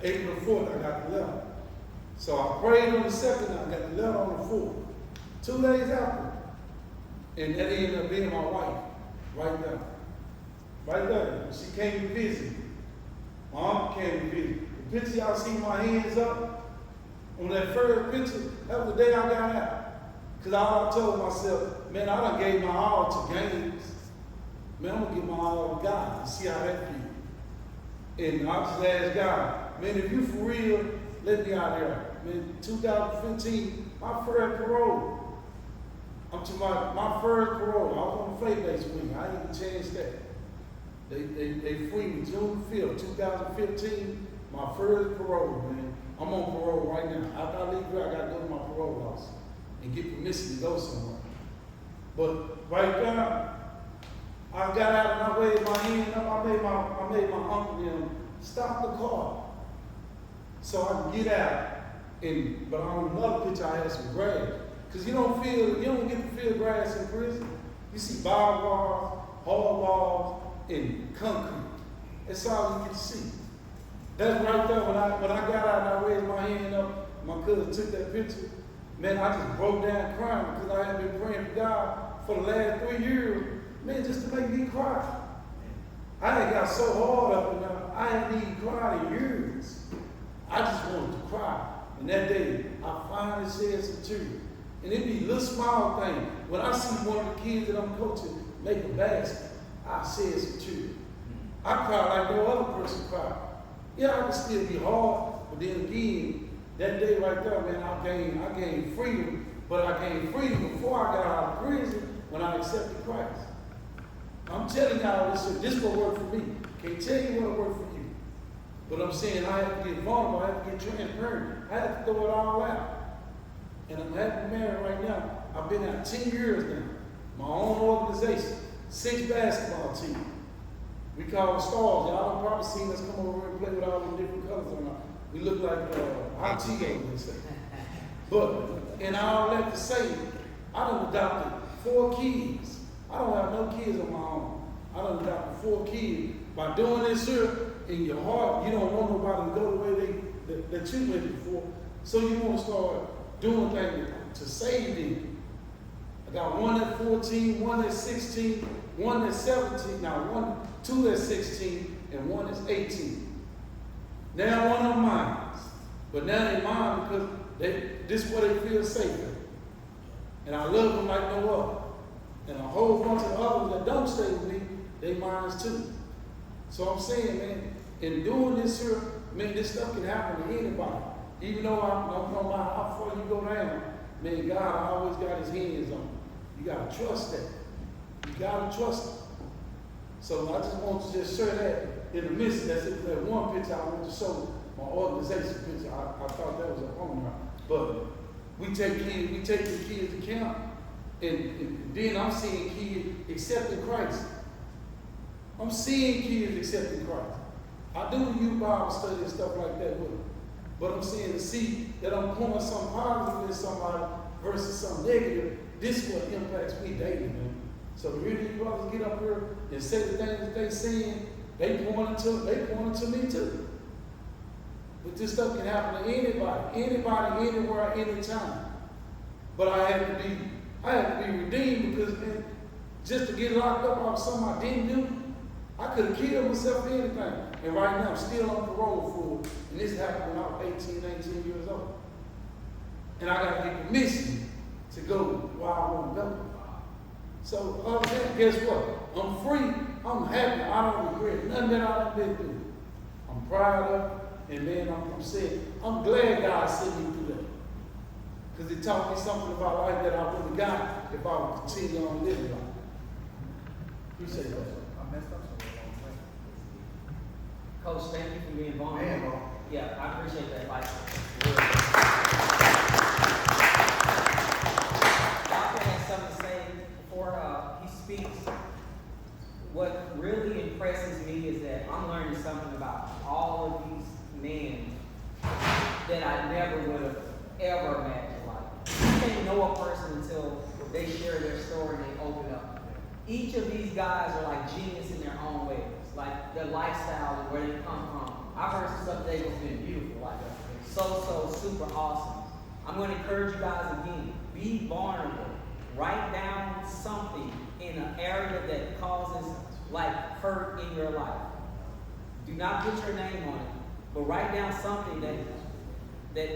April 4th, I got the letter. So I prayed on the 2nd, I got the letter on the 4th. 2 days after. And that ended up being my wife, right there. Right there. She came to visit me. My aunt came to visit me. The picture y'all see my hands up, on that first picture, that was the day I got out. Because I told myself, man, I done gave my all to games. Man, I'm gonna give my all to God and see how that feels. And I just asked God, man, if you for real, let me out there. Man, 2015, my first parole. I'm to my first parole. I was on the faith-based wing. I didn't change that. They freed me June 5th, 2015, my first parole, man. I'm on parole right now. After I leave here, I gotta go to my parole office and get permission to go somewhere. But right now, I got out and I waved my hand up. I made my uncle them stop the car so I can get out. But on another picture, I had some grass. Because you don't get to feel grass in prison. You see barbed wire, hard walls, and concrete. That's all you get to see. That's right there when I got out and I raised my hand up, my cousin took that picture. Man, I just broke down crying because I had been praying for God for the last 3 years. Man, just to make me cry. I had got so hard up and I hadn't even cried in years. I just wanted to cry. And that day, I finally said some truth. And it be little small thing. When I see one of the kids that I'm coaching make a basket, I said some truth. I cry like no other person cry. Yeah, I can still be hard, but then again, that day right there, man, I gained freedom, but I gained freedom before I got out of prison when I accepted Christ. I'm telling y'all this will work for me. Can't tell you what'll work for you. But I'm saying I have to get vulnerable, I have to get transparent, I have to throw it all out. And I'm happy married right now. I've been out 10 years now. My own organization, 6 basketball teams. We call them stars. Y'all have probably seen us come over and play with all the different colors on our. We look like hot Cheetos, they say. But, and all that to say, I done adopted 4 kids. I don't have no kids of my own. I done adopted 4 kids. By doing this here, in your heart, you don't want nobody to go the way that you went before. So you want to start doing things to save them. I got 1 at 14, 1 at 16, 1 at 17, now 2 at 16, and 1 is 18. Now one of them mine. But now they mine because this is where they feel safer. And I love them like no other. And a whole bunch of others that don't stay with me, they mine too. So I'm saying, man, in doing this here, man, this stuff can happen to anybody. Even though no matter how far you go down, man, God always got his hands on you. You gotta trust that. You gotta trust it. So I just want to just share that in the midst. That's it. That one picture I want to show my organization picture. I thought that was a home run. But we take the kids to camp, and then I'm seeing kids accepting Christ. I'm seeing kids accepting Christ. I do the youth Bible study and stuff like that with them. But I'm saying to see that I'm pouring some positive in somebody versus some negative, this is what impacts me daily, man. So really, you brothers get up here and say the things that they saying, they point to me too. But this stuff can happen to anybody, anywhere, anytime. But I have to be redeemed because, man, just to get locked up on something I didn't do, I could have killed myself for anything. And right now, I'm still on parole for, and this happened when I was 18, 19 years old. And I got to get permission to go where I want to go. So, other than that, guess what? I'm free, I'm happy, I don't regret nothing that I've been through. I'm proud of it, and then I'm saying, I'm glad God sent me through that. Because it taught me something about life that I would have got if I would continue on living life. Appreciate that. I messed up so long. Coach, thank you for being vulnerable. Man, bro. Yeah, I appreciate that. Like, Doctor has something to say before he speaks. What really impresses me is that I'm learning something about all of these men that I never would have ever imagined. Like, you can't know a person until they share their story and they open up. Each of these guys are like genius in their own ways, like their lifestyle and where they come from. I've heard some stuff today that's been beautiful, like so super awesome. I'm going to encourage you guys again, be vulnerable. Write down something in an area that causes like hurt in your life. Do not put your name on it, but write down something that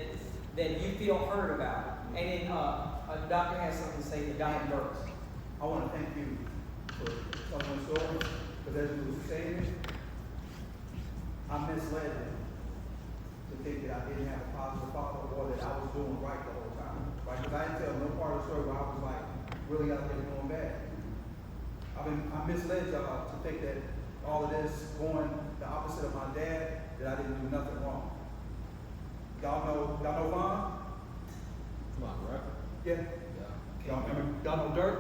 you feel hurt about. And then a doctor has something to say to Dr. Burks. I want to thank you for telling the story, because as you were saying it, I misled them to think that I didn't have a positive father or that I was doing right the whole time. Right? Because I didn't tell no part of the story where I was like really out there doing bad. I misled y'all to think that all of this going the opposite of my dad, that I didn't do nothing wrong. Y'all know Vaughn? Come on, bro. Yeah. Y'all remember? Y'all know Dirk?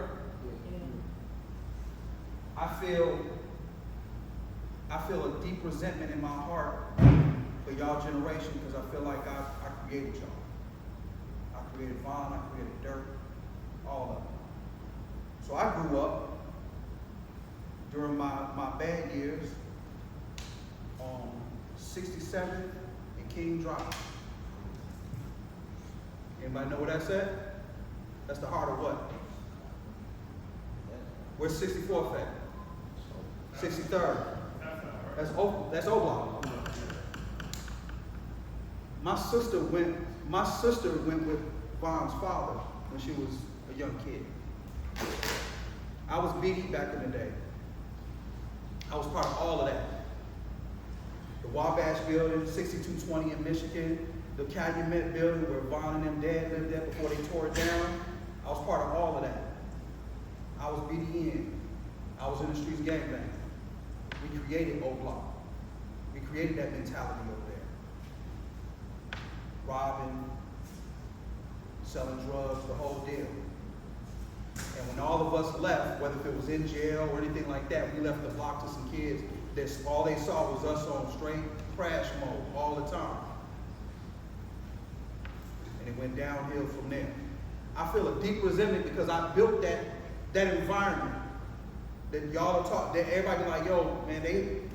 I feel a deep resentment in my heart for y'all generation because I feel like I created y'all. I created Vaughn, I created Dirk, all of them. So I grew up during my bad years on 67th and King Drive. Anybody know where that's at? That's the heart of what? Where's 64th at? 63rd. That's O Block. My my sister went with Von's father when she was a young kid. I was BD back in the day. I was part of all of that. The Wabash building, 6220 in Michigan, the Calumet building where Von and them dad lived at before they tore it down. I was part of all of that. I was BDN. I was in the streets gangbang. We created O Block. We created that mentality over there. Robbing, selling drugs, the whole deal. And when all of us left, whether if it was in jail or anything like that, we left the block to some kids that all they saw was us on straight crash mode all the time. And it went downhill from there. I feel a deep resentment because I built that environment that y'all are taught, that everybody like, yo, man,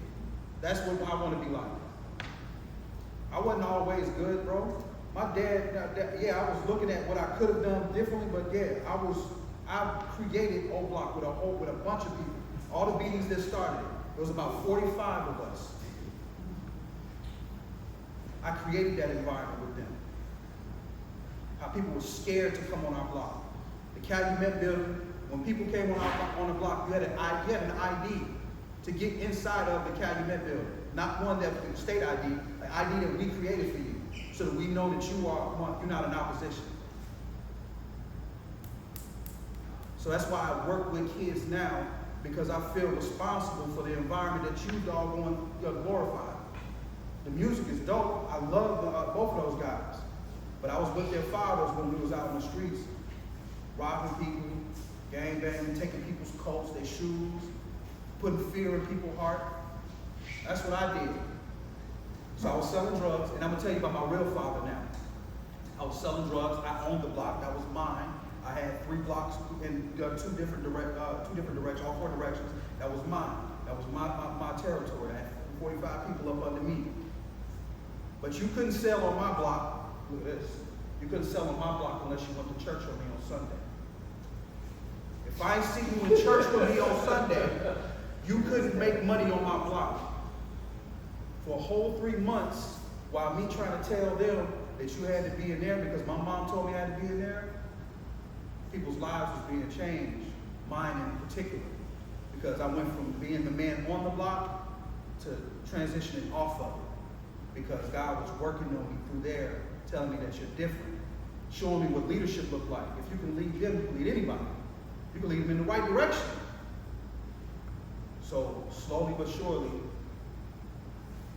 that's what I want to be like. I wasn't always good, bro. My dad, I was looking at what I could have done differently, but yeah, I created O Block with a bunch of people. All the beatings that started it. There was about 45 of us. I created that environment with them. How people were scared to come on our block. The Calumet building, when people came on the block, you had an ID to get inside of the Calumet building. Not one that was state ID, an ID that we created for you, so that we know that you're not in opposition. So that's why I work with kids now, because I feel responsible for the environment that you doggone glorify. The music is dope. I love both of those guys. But I was with their fathers when we was out on the streets, robbing people, gangbanging, taking people's coats, their shoes, putting fear in people's heart. That's what I did. So I was selling drugs, and I'm gonna tell you about my real father now. I was selling drugs. I owned the block. That was mine. I had 3 blocks in two different directions, all 4 directions. That was mine. That was my territory. I had 45 people up under me. But you couldn't sell on my block. Look at this. You couldn't sell on my block unless you went to church with me on Sunday. If I see you in church with me on Sunday, you couldn't make money on my block. For a whole 3 months, while me trying to tell them that you had to be in there because my mom told me I had to be in there, people's lives was being changed, mine in particular, because I went from being the man on the block to transitioning off of it, because God was working on me through there, telling me that you're different, showing me what leadership looked like. If you can lead them, you can lead anybody. You can lead them in the right direction. So slowly but surely,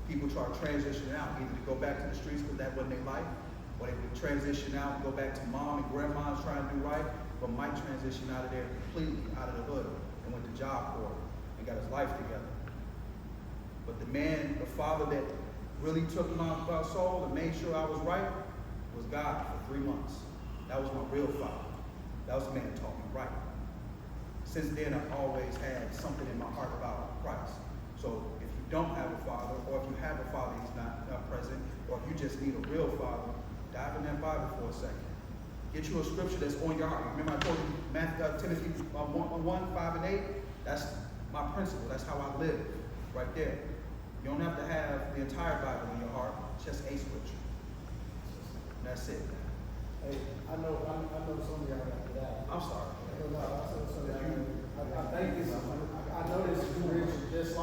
people try transitioning out, either to go back to the streets because that wasn't their life, or they would transition out and go back to mom and grandma's trying to do right. But Mike transitioned out of there completely, out of the hood, and went to Job Corps and got his life together. But the man, the father that really took my soul and made sure I was right was God for 3 months. That was my real father. That was the man that taught me right. Since then, I've always had something in my heart about Christ. So if you don't have a father, or if you have a father he's not present, or if you just need a real father, dive in that Bible for a second. Get you a scripture that's on your heart. Remember I told you Timothy 1, 5, and 8? That's my principle. That's how I live, right there. You don't have to have the entire Bible in your heart, just a scripture. And that's it. Hey, I know some of y'all got that. I'm sorry. I think this is, I know this is rich, just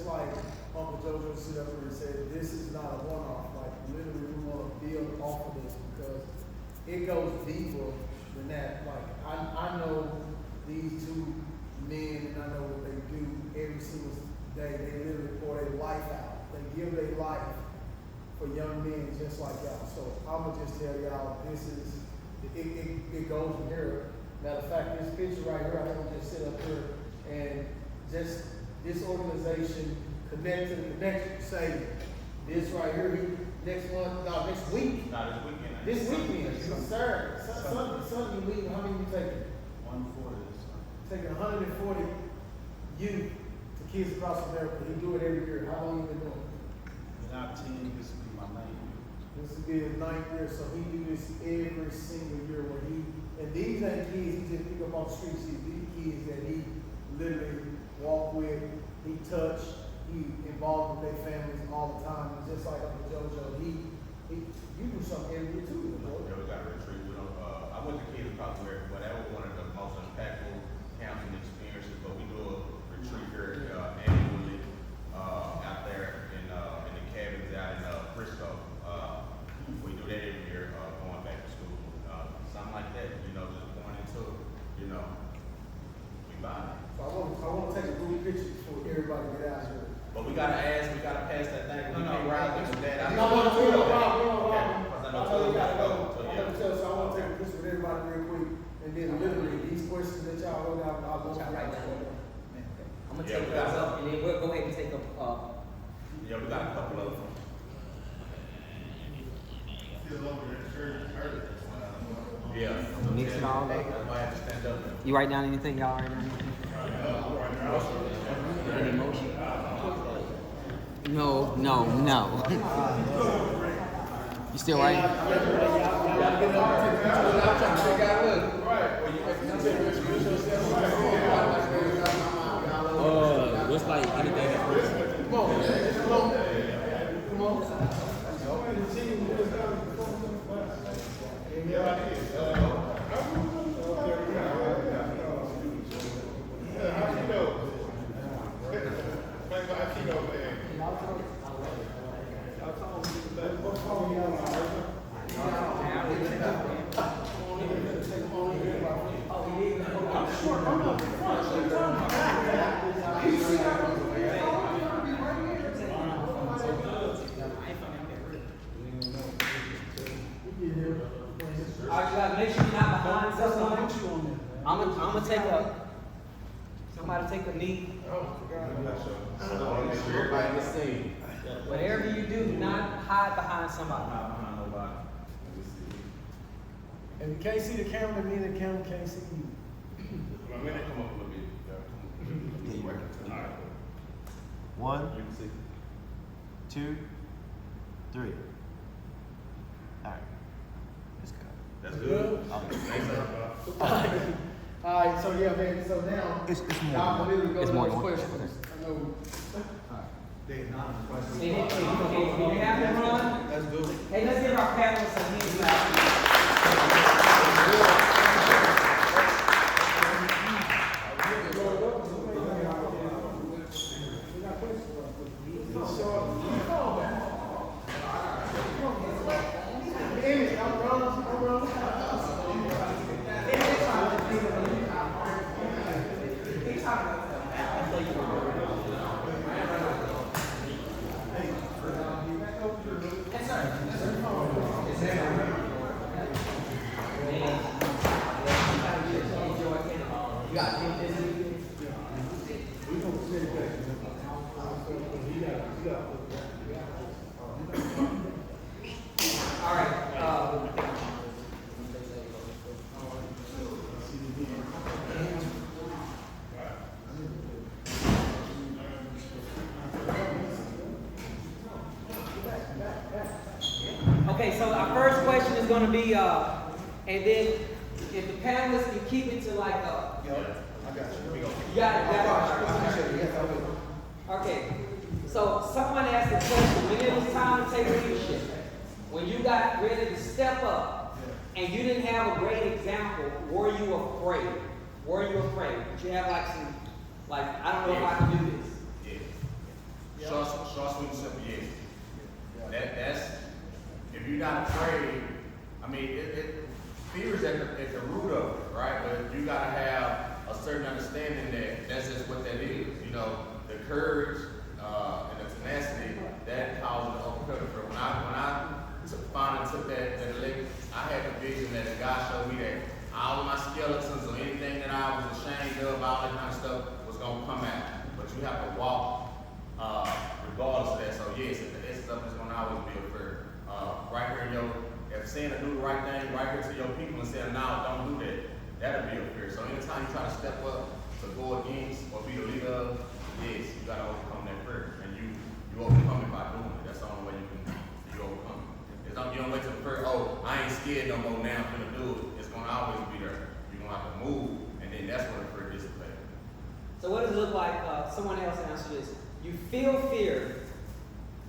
like Uncle Jojo stood up here and said, this is not a one-off. Like, literally, we want to build off of this because it goes deeper than that. Like, I know these 2 men, and I know what they do every single day. They literally pour their life out. They give their life for young men just like y'all. So I'm gonna just tell y'all, it goes from here. Matter of fact, this picture right here, I'm gonna just sit up here and just this organization connect to the connection. Say this right here, next week. Not this weekend. This weekend, sir. Sunday meeting. How many you taking? 140 this time. Taking 140 youth to kids across America. He do it every year. How long you been doing it? Not 10, this will be my 9th year. This will be his 9th year, so he do this every single year where and these ain't kids he just pick up on the streets. These kids that he literally walk with, he touch, he involved with their families all the time. And just like Uncle JoJo, You do something every year too, Yeah, bro. we got a retreat. We don't, I went to Kids Across America, but that was one of the most impactful counseling experiences. But we do a retreat here annually out there in the cabins out in Frisco. We do that every year, going back to school. Something like that, you know, just going into, you know, we buy it. So I wanna take a group picture before everybody get out here. But we gotta pass that thing. We can't ride with that. No, Rob. Because I know I know you gotta go. so, I yeah. gotta tell, so I wanna take a picture with everybody real quick, and then literally, these questions that y'all wrote down, I'll go Y'all write down. down. I'm gonna Yeah, take we those got up, and then we'll go ahead and take up, Yeah, we got a couple of them. Yeah. Mix it all up. That's why I have to stand up. you write down anything, y'all write down anything? Any motion? No. You still writing? What's like anything that Come on. All right, you gotta make sure you're not behind someone. I'm gonna take somebody take a knee. Everybody in the scene. Whatever you do not hide behind somebody. Behind nobody. If you can't see the camera, then the camera can't see you. I'm gonna come up a little bit. All right. 1, You can see. 2, 3. All right. Let's go. That's good. Thanks, sir. Alright, so yeah, man, so now. It's more y'all than can literally go It's to more those than one. questions. I know. If you have them run, Let's do it. hey, let's give our panelists a hand clap. All right. Okay, so our first question is going to be, and then if the panelists can keep it to like, I got you. you got it. Okay, so someone asked the question, when it was time to take leadership, when you got ready to step up and you didn't have a great example, were you afraid? Were you afraid? Did you have like some, like, I don't know if I can do this? Yeah. Short, sweet, and simple, yes. That's, if you're not afraid, I mean, fear is at the root of it, right? But you gotta have a certain understanding that that's just what that is. You know, the courage and the tenacity that causes the overcoming. When I finally took that elect, I had the vision that God showed me that all of my skeletons or anything that I was ashamed of, all that kind of stuff was gonna come out. But you have to walk regardless of that. So yes, that stuff is gonna always be a fear. Right here in your, if saying to do the right thing, right here to your people and saying, no, don't do that, that'll be a fear. So anytime you try to step up to go against or be the leader of, yes, you gotta overcome that fear. And you overcome it by doing it. That's the only way you overcome it. You don't wait till the fear, oh, I ain't scared no more now, I'm gonna do it. It's gonna always be there. You're gonna have to move, and then that's when the fear dissipates. So what does it look like, someone else answer this. You feel fear,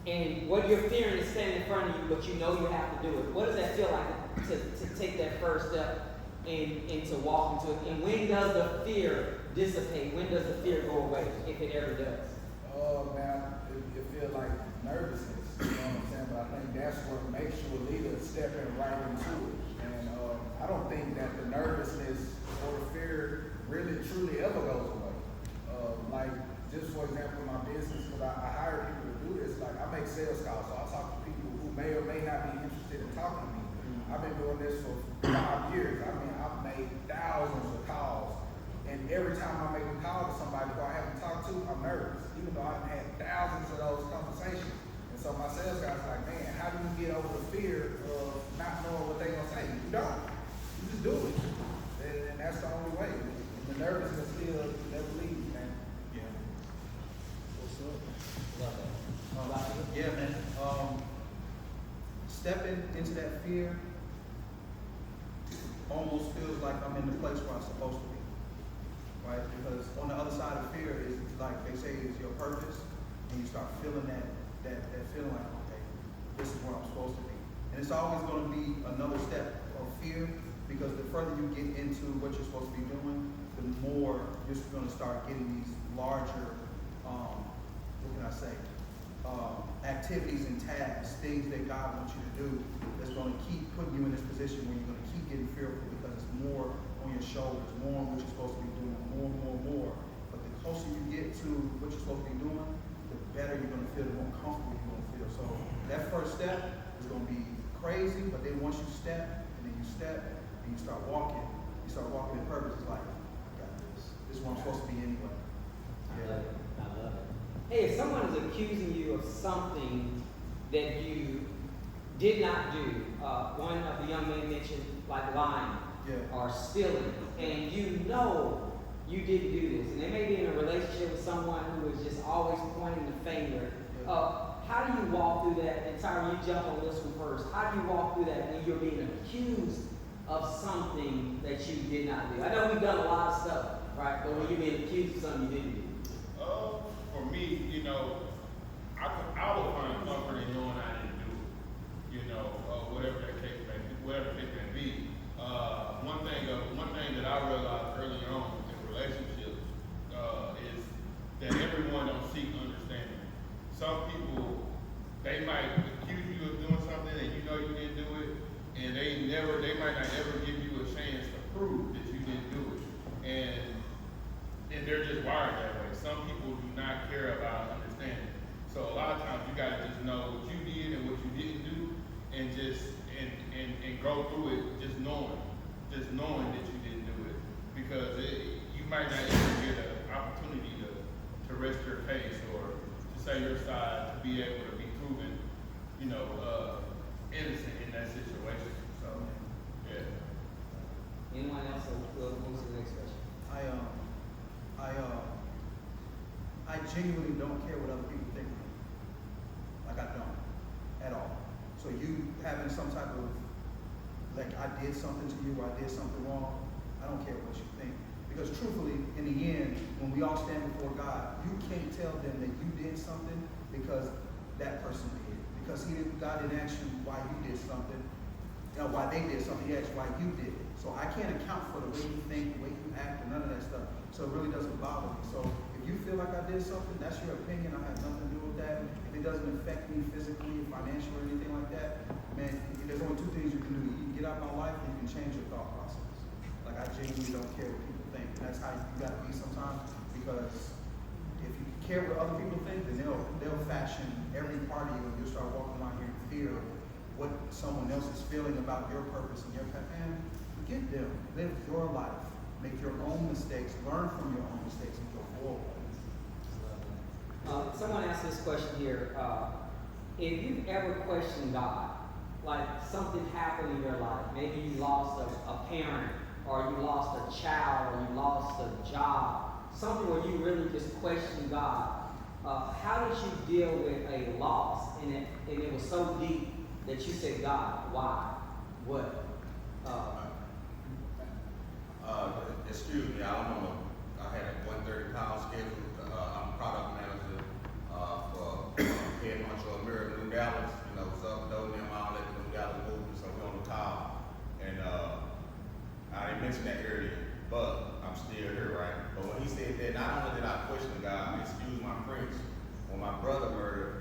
And what you're fearing is standing in front of you, but you know you have to do it. What does that feel like to take that first step and to walk into it? And when does the fear dissipate? When does the fear go away, if it ever does? Oh, man, it feels like nervousness, you know what I'm saying? But I think that's what makes you a leader, stepping right into it. And I don't think that the nervousness or the fear really truly ever goes away. Like, just for example, my business, because I hire people to do this, like I make sales calls, so I talk to people who may or may not be interested in talking to me. I've been doing this for 5 years. I mean, I've made thousands of calls. And every time I make a call to somebody who I haven't talked to, I'm nervous, even though I've had thousands of those conversations. And so my sales guy's like, man, how do you get over the fear of not knowing what they're gonna say? You don't. You just do it. And that's the only way. And the nervousness still never leaves, man. Yeah. Love that. Yeah, man. Stepping into that fear almost feels like I'm in the place where I'm supposed to be, right? Because on the other side of fear is like they say is your purpose, and you start feeling that feeling like, okay, this is where I'm supposed to be. And it's always going to be another step of fear, because the further you get into what you're supposed to be doing, the more you're going to start getting these larger, what can I say, activities and tasks, things that God wants you to do, that's going to keep putting you in this position where you're going to keep getting fearful, because it's more on your shoulders, more on what you're supposed to be doing, more. But the closer you get to what you're supposed to be doing, the better you're going to feel, the more comfortable you're going to feel. So that first step is going to be crazy, but then once you step, and then you step, and you start walking in purpose, it's like, I got this. This is where I'm supposed to be anyway. I love it. I love it. Hey, if someone is accusing you of something that you did not do, one of the young men mentioned like lying or stealing, and you know you didn't do this, and they may be in a relationship with someone who is just always pointing the finger. How do you walk through that? And Tyra, you jump on this one first. How do you walk through that when you're being accused of something that you did not do? I know we've done a lot of stuff, right? But when you're being accused of something you didn't do. For me, you know, I will find comfort in knowing I didn't do it. You know, whatever the case may be. One thing that I realized early on in relationships is that everyone don't seek understanding. Some people, they might accuse you of doing something and you know you didn't do it, and they might not ever give you a chance to prove that you didn't do it. And they're just wired that way. Some people do not care about understanding. So a lot of times you gotta just know what you did and what you didn't do, and just and go through it just knowing that you didn't do it. Because you might not even get an opportunity to rest your case or to say your side, to be able to be proven, you know, innocent in that situation. So yeah. Anyone else? We'll move to the next question. I genuinely don't care what other people think of me. Like, I don't at all. So you having some type of, like, I did something to you or I did something wrong, I don't care what you think. Because truthfully, in the end, when we all stand before God, you can't tell them that you did something because that person did. Because God didn't ask you why you did something, why they did something, He asked why you did it. So I can't account for the way you think, the way you act, or none of that stuff. So it really doesn't bother me. So if you feel like I did something, that's your opinion. I have nothing to do with that. If it doesn't affect me physically, financially, or anything like that, man, there's only two things you can do. You can get out of my life, and you can change your thought process. Like, I genuinely don't care what people think. And that's how you gotta be sometimes, because if you care what other people think, then they'll fashion every part of you, and you'll start walking around here in fear of what someone else is feeling about your purpose and your path. Man, forget them. Live your life. Make your own mistakes. Learn from your own mistakes and go forward. Someone asked this question here. If you've ever questioned God, like something happened in your life, maybe you lost a parent, or you lost a child, or you lost a job, something where you really just questioned God, how did you deal with a loss and it was so deep that you said, God, why? What? Excuse me, I don't know. I had a 1:30 call scheduled. I'm product manager for Head Honcho America. what's up, know them, all that, we got a movement, so we on the call. And, I didn't mention that earlier, but I'm still here, right? But when he said that, not only did I question God, excuse my French, when my brother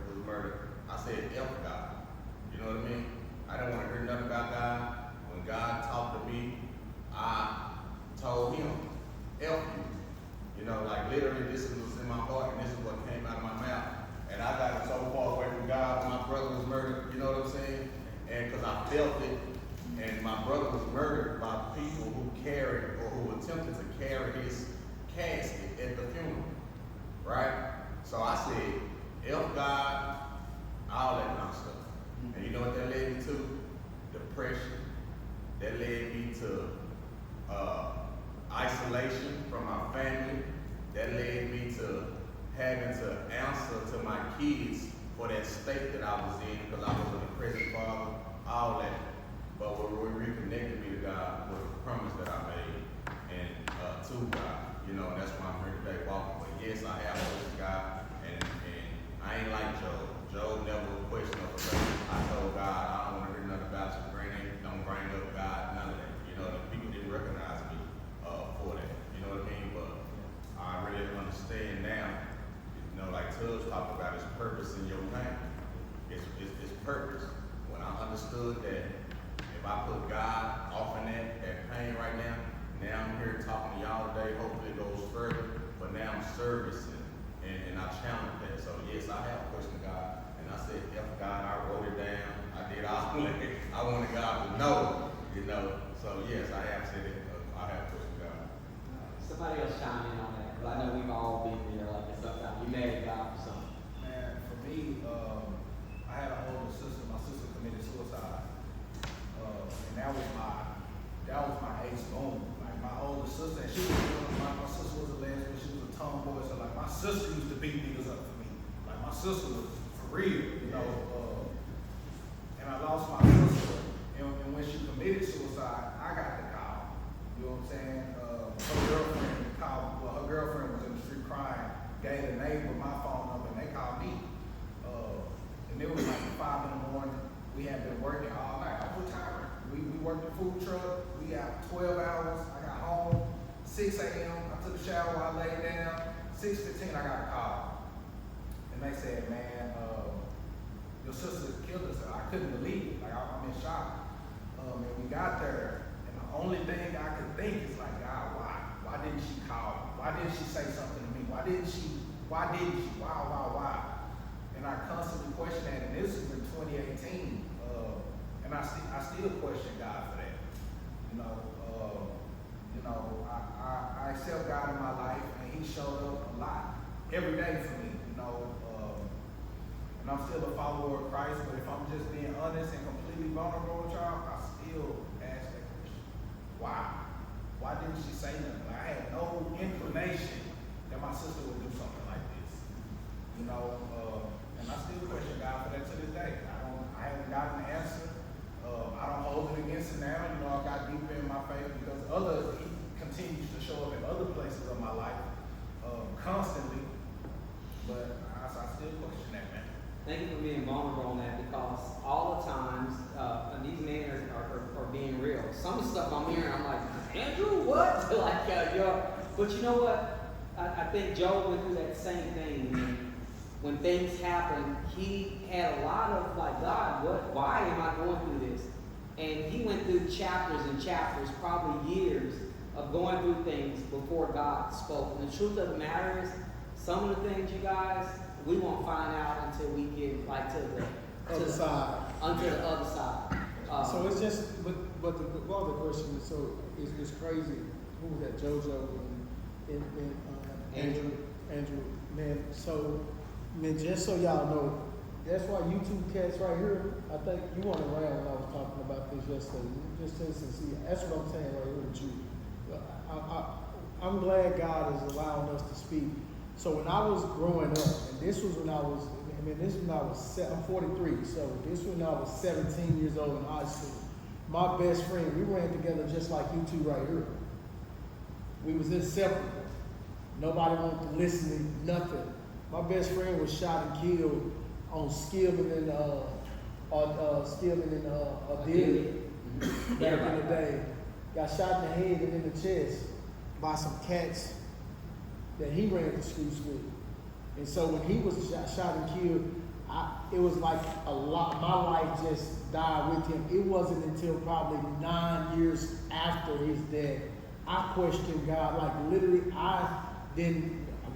was murdered, I said, F God. You know what I mean? I didn't want to hear nothing about God. When God talked to me, I told him, F you. You know, like literally this was in my heart and this is what came out of my mouth. And I got so far away from God when my brother was murdered, you know what I'm saying? And because I felt it, and my brother was murdered by people who carried or who attempted to carry his casket at the funeral, right? So I said, F God, all that kind of stuff. And you know what that led me to? Depression. That led me to isolation from my family. That led me to having to answer to my kids for that state that I was in because I was a depressed father, all that. But what reconnected me to God was the promise that I made and to God, you know, and that's why I'm here today walking. But yes, I have questioned God, and I ain't like Job. Job never questioned or I told God, I don't want to hear nothing about you, don't bring up God, none of that. You know, the people didn't recognize me for that. You know what I mean? But I really understand now, you know, like Tubbs talked about, it's purpose in your pain. It's purpose. When I understood that if I put God off in that pain right now I'm here talking to y'all today. Hopefully it goes further, but now I'm servicing and I challenge that. So yes, I have questioned God, and I said, F God, I wrote it down. I did all that. I wanted God to know, you know. So yes, I have said it. I have questioned God. Somebody else chime in on that, because I know we've all been there like this sometimes. You mad at God for something. Man, for me, I had an older sister. My sister committed suicide, and that was my ace boom. Like my older sister, and my sister was a lesbian. She was a tomboy, so like my sister used to beat niggas up for me. Like my sister was for real, you know. And I lost my sister, and when she committed suicide, I got the call. You know what I'm saying? Her girlfriend called. Well, her girlfriend was in the street crying. Gave the neighbor my phone number, and they called me. And it was like 5 in the morning. We had been working all night. I was retired. We worked the food truck. We got 12 hours. I got home 6 a.m. I took a shower. I laid down. 6:15, I got a call, and they said, "Man, your sister killed herself." I couldn't believe it. Like I'm in shock. And we got there, and the only thing I could think is like, God, why? Why didn't she call? Why didn't she say something to me? Why didn't she? Why? And I constantly question that. And this is in 2018, and I still question God for that. I accept God in my life, and He showed up a lot every day for me. And I'm still a follower of Christ. But if I'm just being honest and completely vulnerable with y'all, I still ask that question: Why? Why didn't she say nothing? Like, I had no inclination that my sister would do something like this. And I still question God for that to this day. I haven't gotten an answer. I don't hold it against it now. I got deeper in my faith because He continues to show up in other places of my life constantly. But I still question that, man. Thank you for being vulnerable on that, because all the times, these men are being real. Some of the stuff I'm hearing, I'm like, Andrew, what? But you know what? I think Job went through that same thing. When things happened, he had a lot of like, God, why am I going through this? And he went through chapters and chapters, probably years, of going through things before God spoke. And the truth of the matter is, some of the things, you guys, we won't find out until we get like to the other side. So it's just, but the other question is, so it's crazy. Who was that? JoJo and Andrew. Man, so man, just so y'all know, that's why you two cats right here, I think you weren't around when I was talking about this yesterday. Just sincere. That's what I'm saying right here with you. I'm glad God is allowing us to speak. So when I was growing up, and this was when I was, I'm 43, so this was when I was 17 years old in high school. My best friend, we ran together just like you two right here. We was inseparable. Nobody wanted to listen to nothing. My best friend was shot and killed on Skillman or stealing in a dealing back in the day. Got shot in the head and in the chest by some cats that he ran the streets with. And so when he was shot and killed, it was like a lot, my life just died with him. It wasn't until probably 9 years after his death, I questioned God. Like literally, I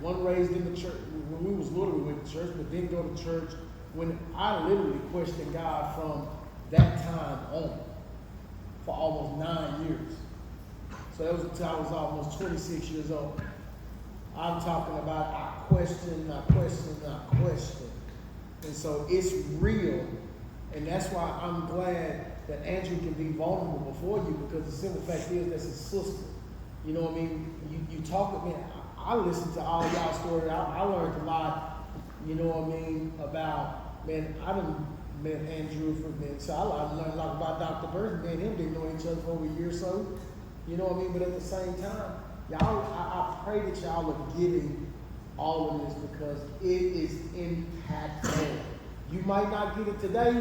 wasn't raised in the church. When we was little, we went to church, but didn't go to church. When I literally questioned God from that time on for almost 9 years. So that was until I was almost 26 years old. I'm talking about I question. And so it's real. And that's why I'm glad that Andrew can be vulnerable before you, because the simple fact is that's his sister. You know what I mean? You talk with me. I listened to all y'all stories. I learned a lot, you know what I mean, about, man, I done met Andrew for a minute. So I learned a lot about Dr. Burton. Me and him didn't know each other for over a year or so. You know what I mean? But at the same time, y'all, I pray that y'all are getting all of this, because it is impactful. You might not get it today,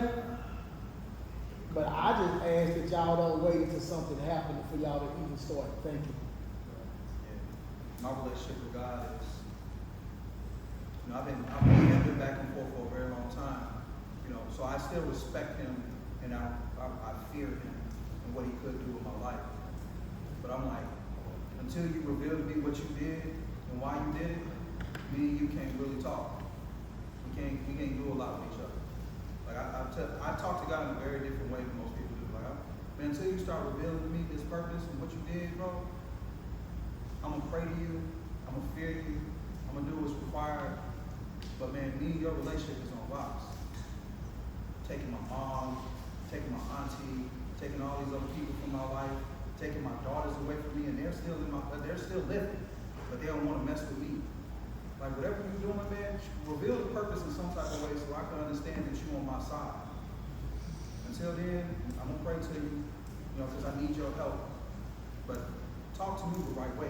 but I just ask that y'all don't wait until something happens for y'all to even start thinking. Yeah. My relationship with God is, I've been back and forth for a very long time, so I still respect him, and I fear him and what he could do in my life. But I'm like, until you reveal to me what you did and why you did it, me and you can't really talk. We can't do a lot with each other. Like I talk to God in a very different way than most people do. Like, man, until you start revealing to me this purpose and what you did, bro, I'm gonna pray to you. I'm gonna fear you. I'm gonna do what's required. But man, me and your relationship is on rocks. Taking my mom, taking my auntie, taking all these other people from my life, taking my daughters away from me, and they're still living, but they don't want to mess with me. Like whatever you're doing, man, reveal the purpose in some type of way so I can understand that you're on my side. Until then, I'm gonna pray to you, because I need your help. But talk to me the right way.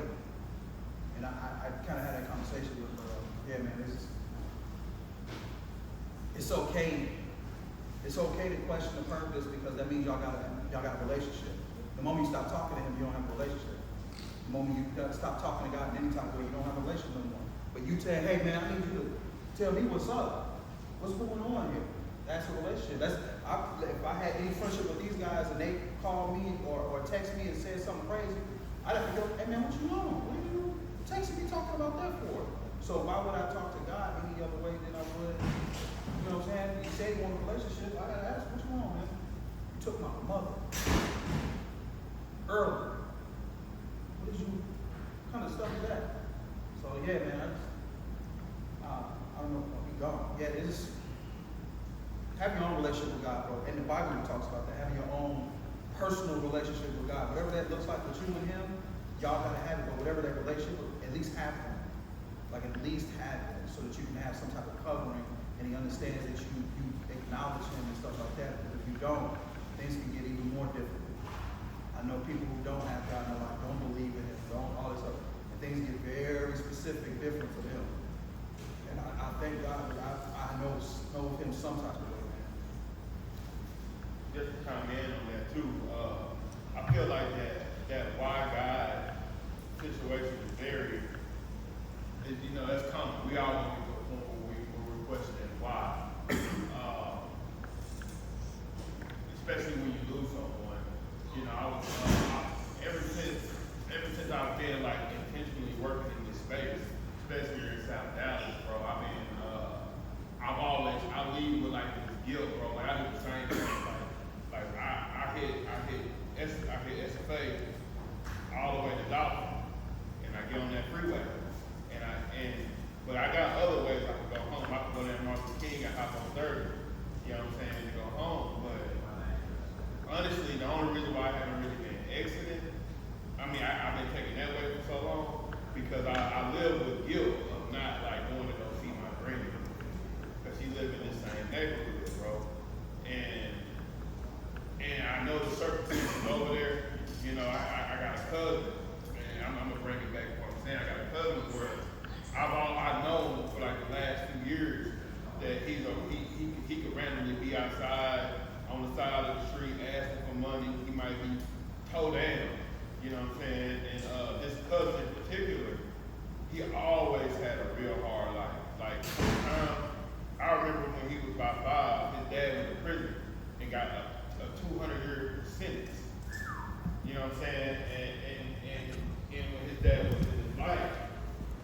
And I kind of had that conversation with, yeah, man, it's okay. It's okay to question the purpose, because that means y'all got a relationship. The moment you stop talking to him, you don't have a relationship. The moment you stop talking to God in any type of way, you don't have a relationship no more. But you tell, hey man, I need you to tell me what's up. What's going on here? That's a relationship. If I had any friendship with these guys and they called me or text me and said something crazy, I'd have to go, hey man, what you on? What are you texting me talking about that for? So why would I talk to God any other way than I would? You know what I'm saying? You say you want a relationship, I gotta ask, what you on, man? You took my mother early. What kind of stuff is that? So yeah, man, I don't know, we gone. Yeah, it's having your own relationship with God, bro. And the Bible talks about that, having your own personal relationship with God. Whatever that looks like with you and him, y'all gotta have it, but whatever that relationship, at least have one. Like at least have it, so that you can have some type of covering, and he understands that you acknowledge him and stuff like that. But if you don't, things can get even more difficult. I know people who don't have God, don't believe in him, all this other. And things get very specific, different for them. And I thank God that I know him some type of way, man. Just to chime in on that too, I feel like that why God situation is very, that's common. We all want to get to a point where we're questioning why. Especially when you lose someone. I was ever since I've been like intentionally working in this space, especially here in South Dallas, bro. I mean, I leave with like this guilt, bro. Like I do the same thing. Like I hit SFA all the way to Dallas, and I get on that freeway, but I got other ways I can go home. I can go down Martin King, I hop on 30, you know what I'm saying, to go home. But honestly, the only reason why I haven't really been exiting, I've been taking that way for so long, because I live with guilt of not like going to go see my granny, because she live in the same neighborhood, bro. And I know the circumstances over there. I got a cousin, and I'm gonna bring it back to what I'm saying. I got a cousin where I've known for like the last few years that he could randomly be outside the side of the street asking for money. He might be toe down, you know what I'm saying? And his cousin in particular, he always had a real hard life. Like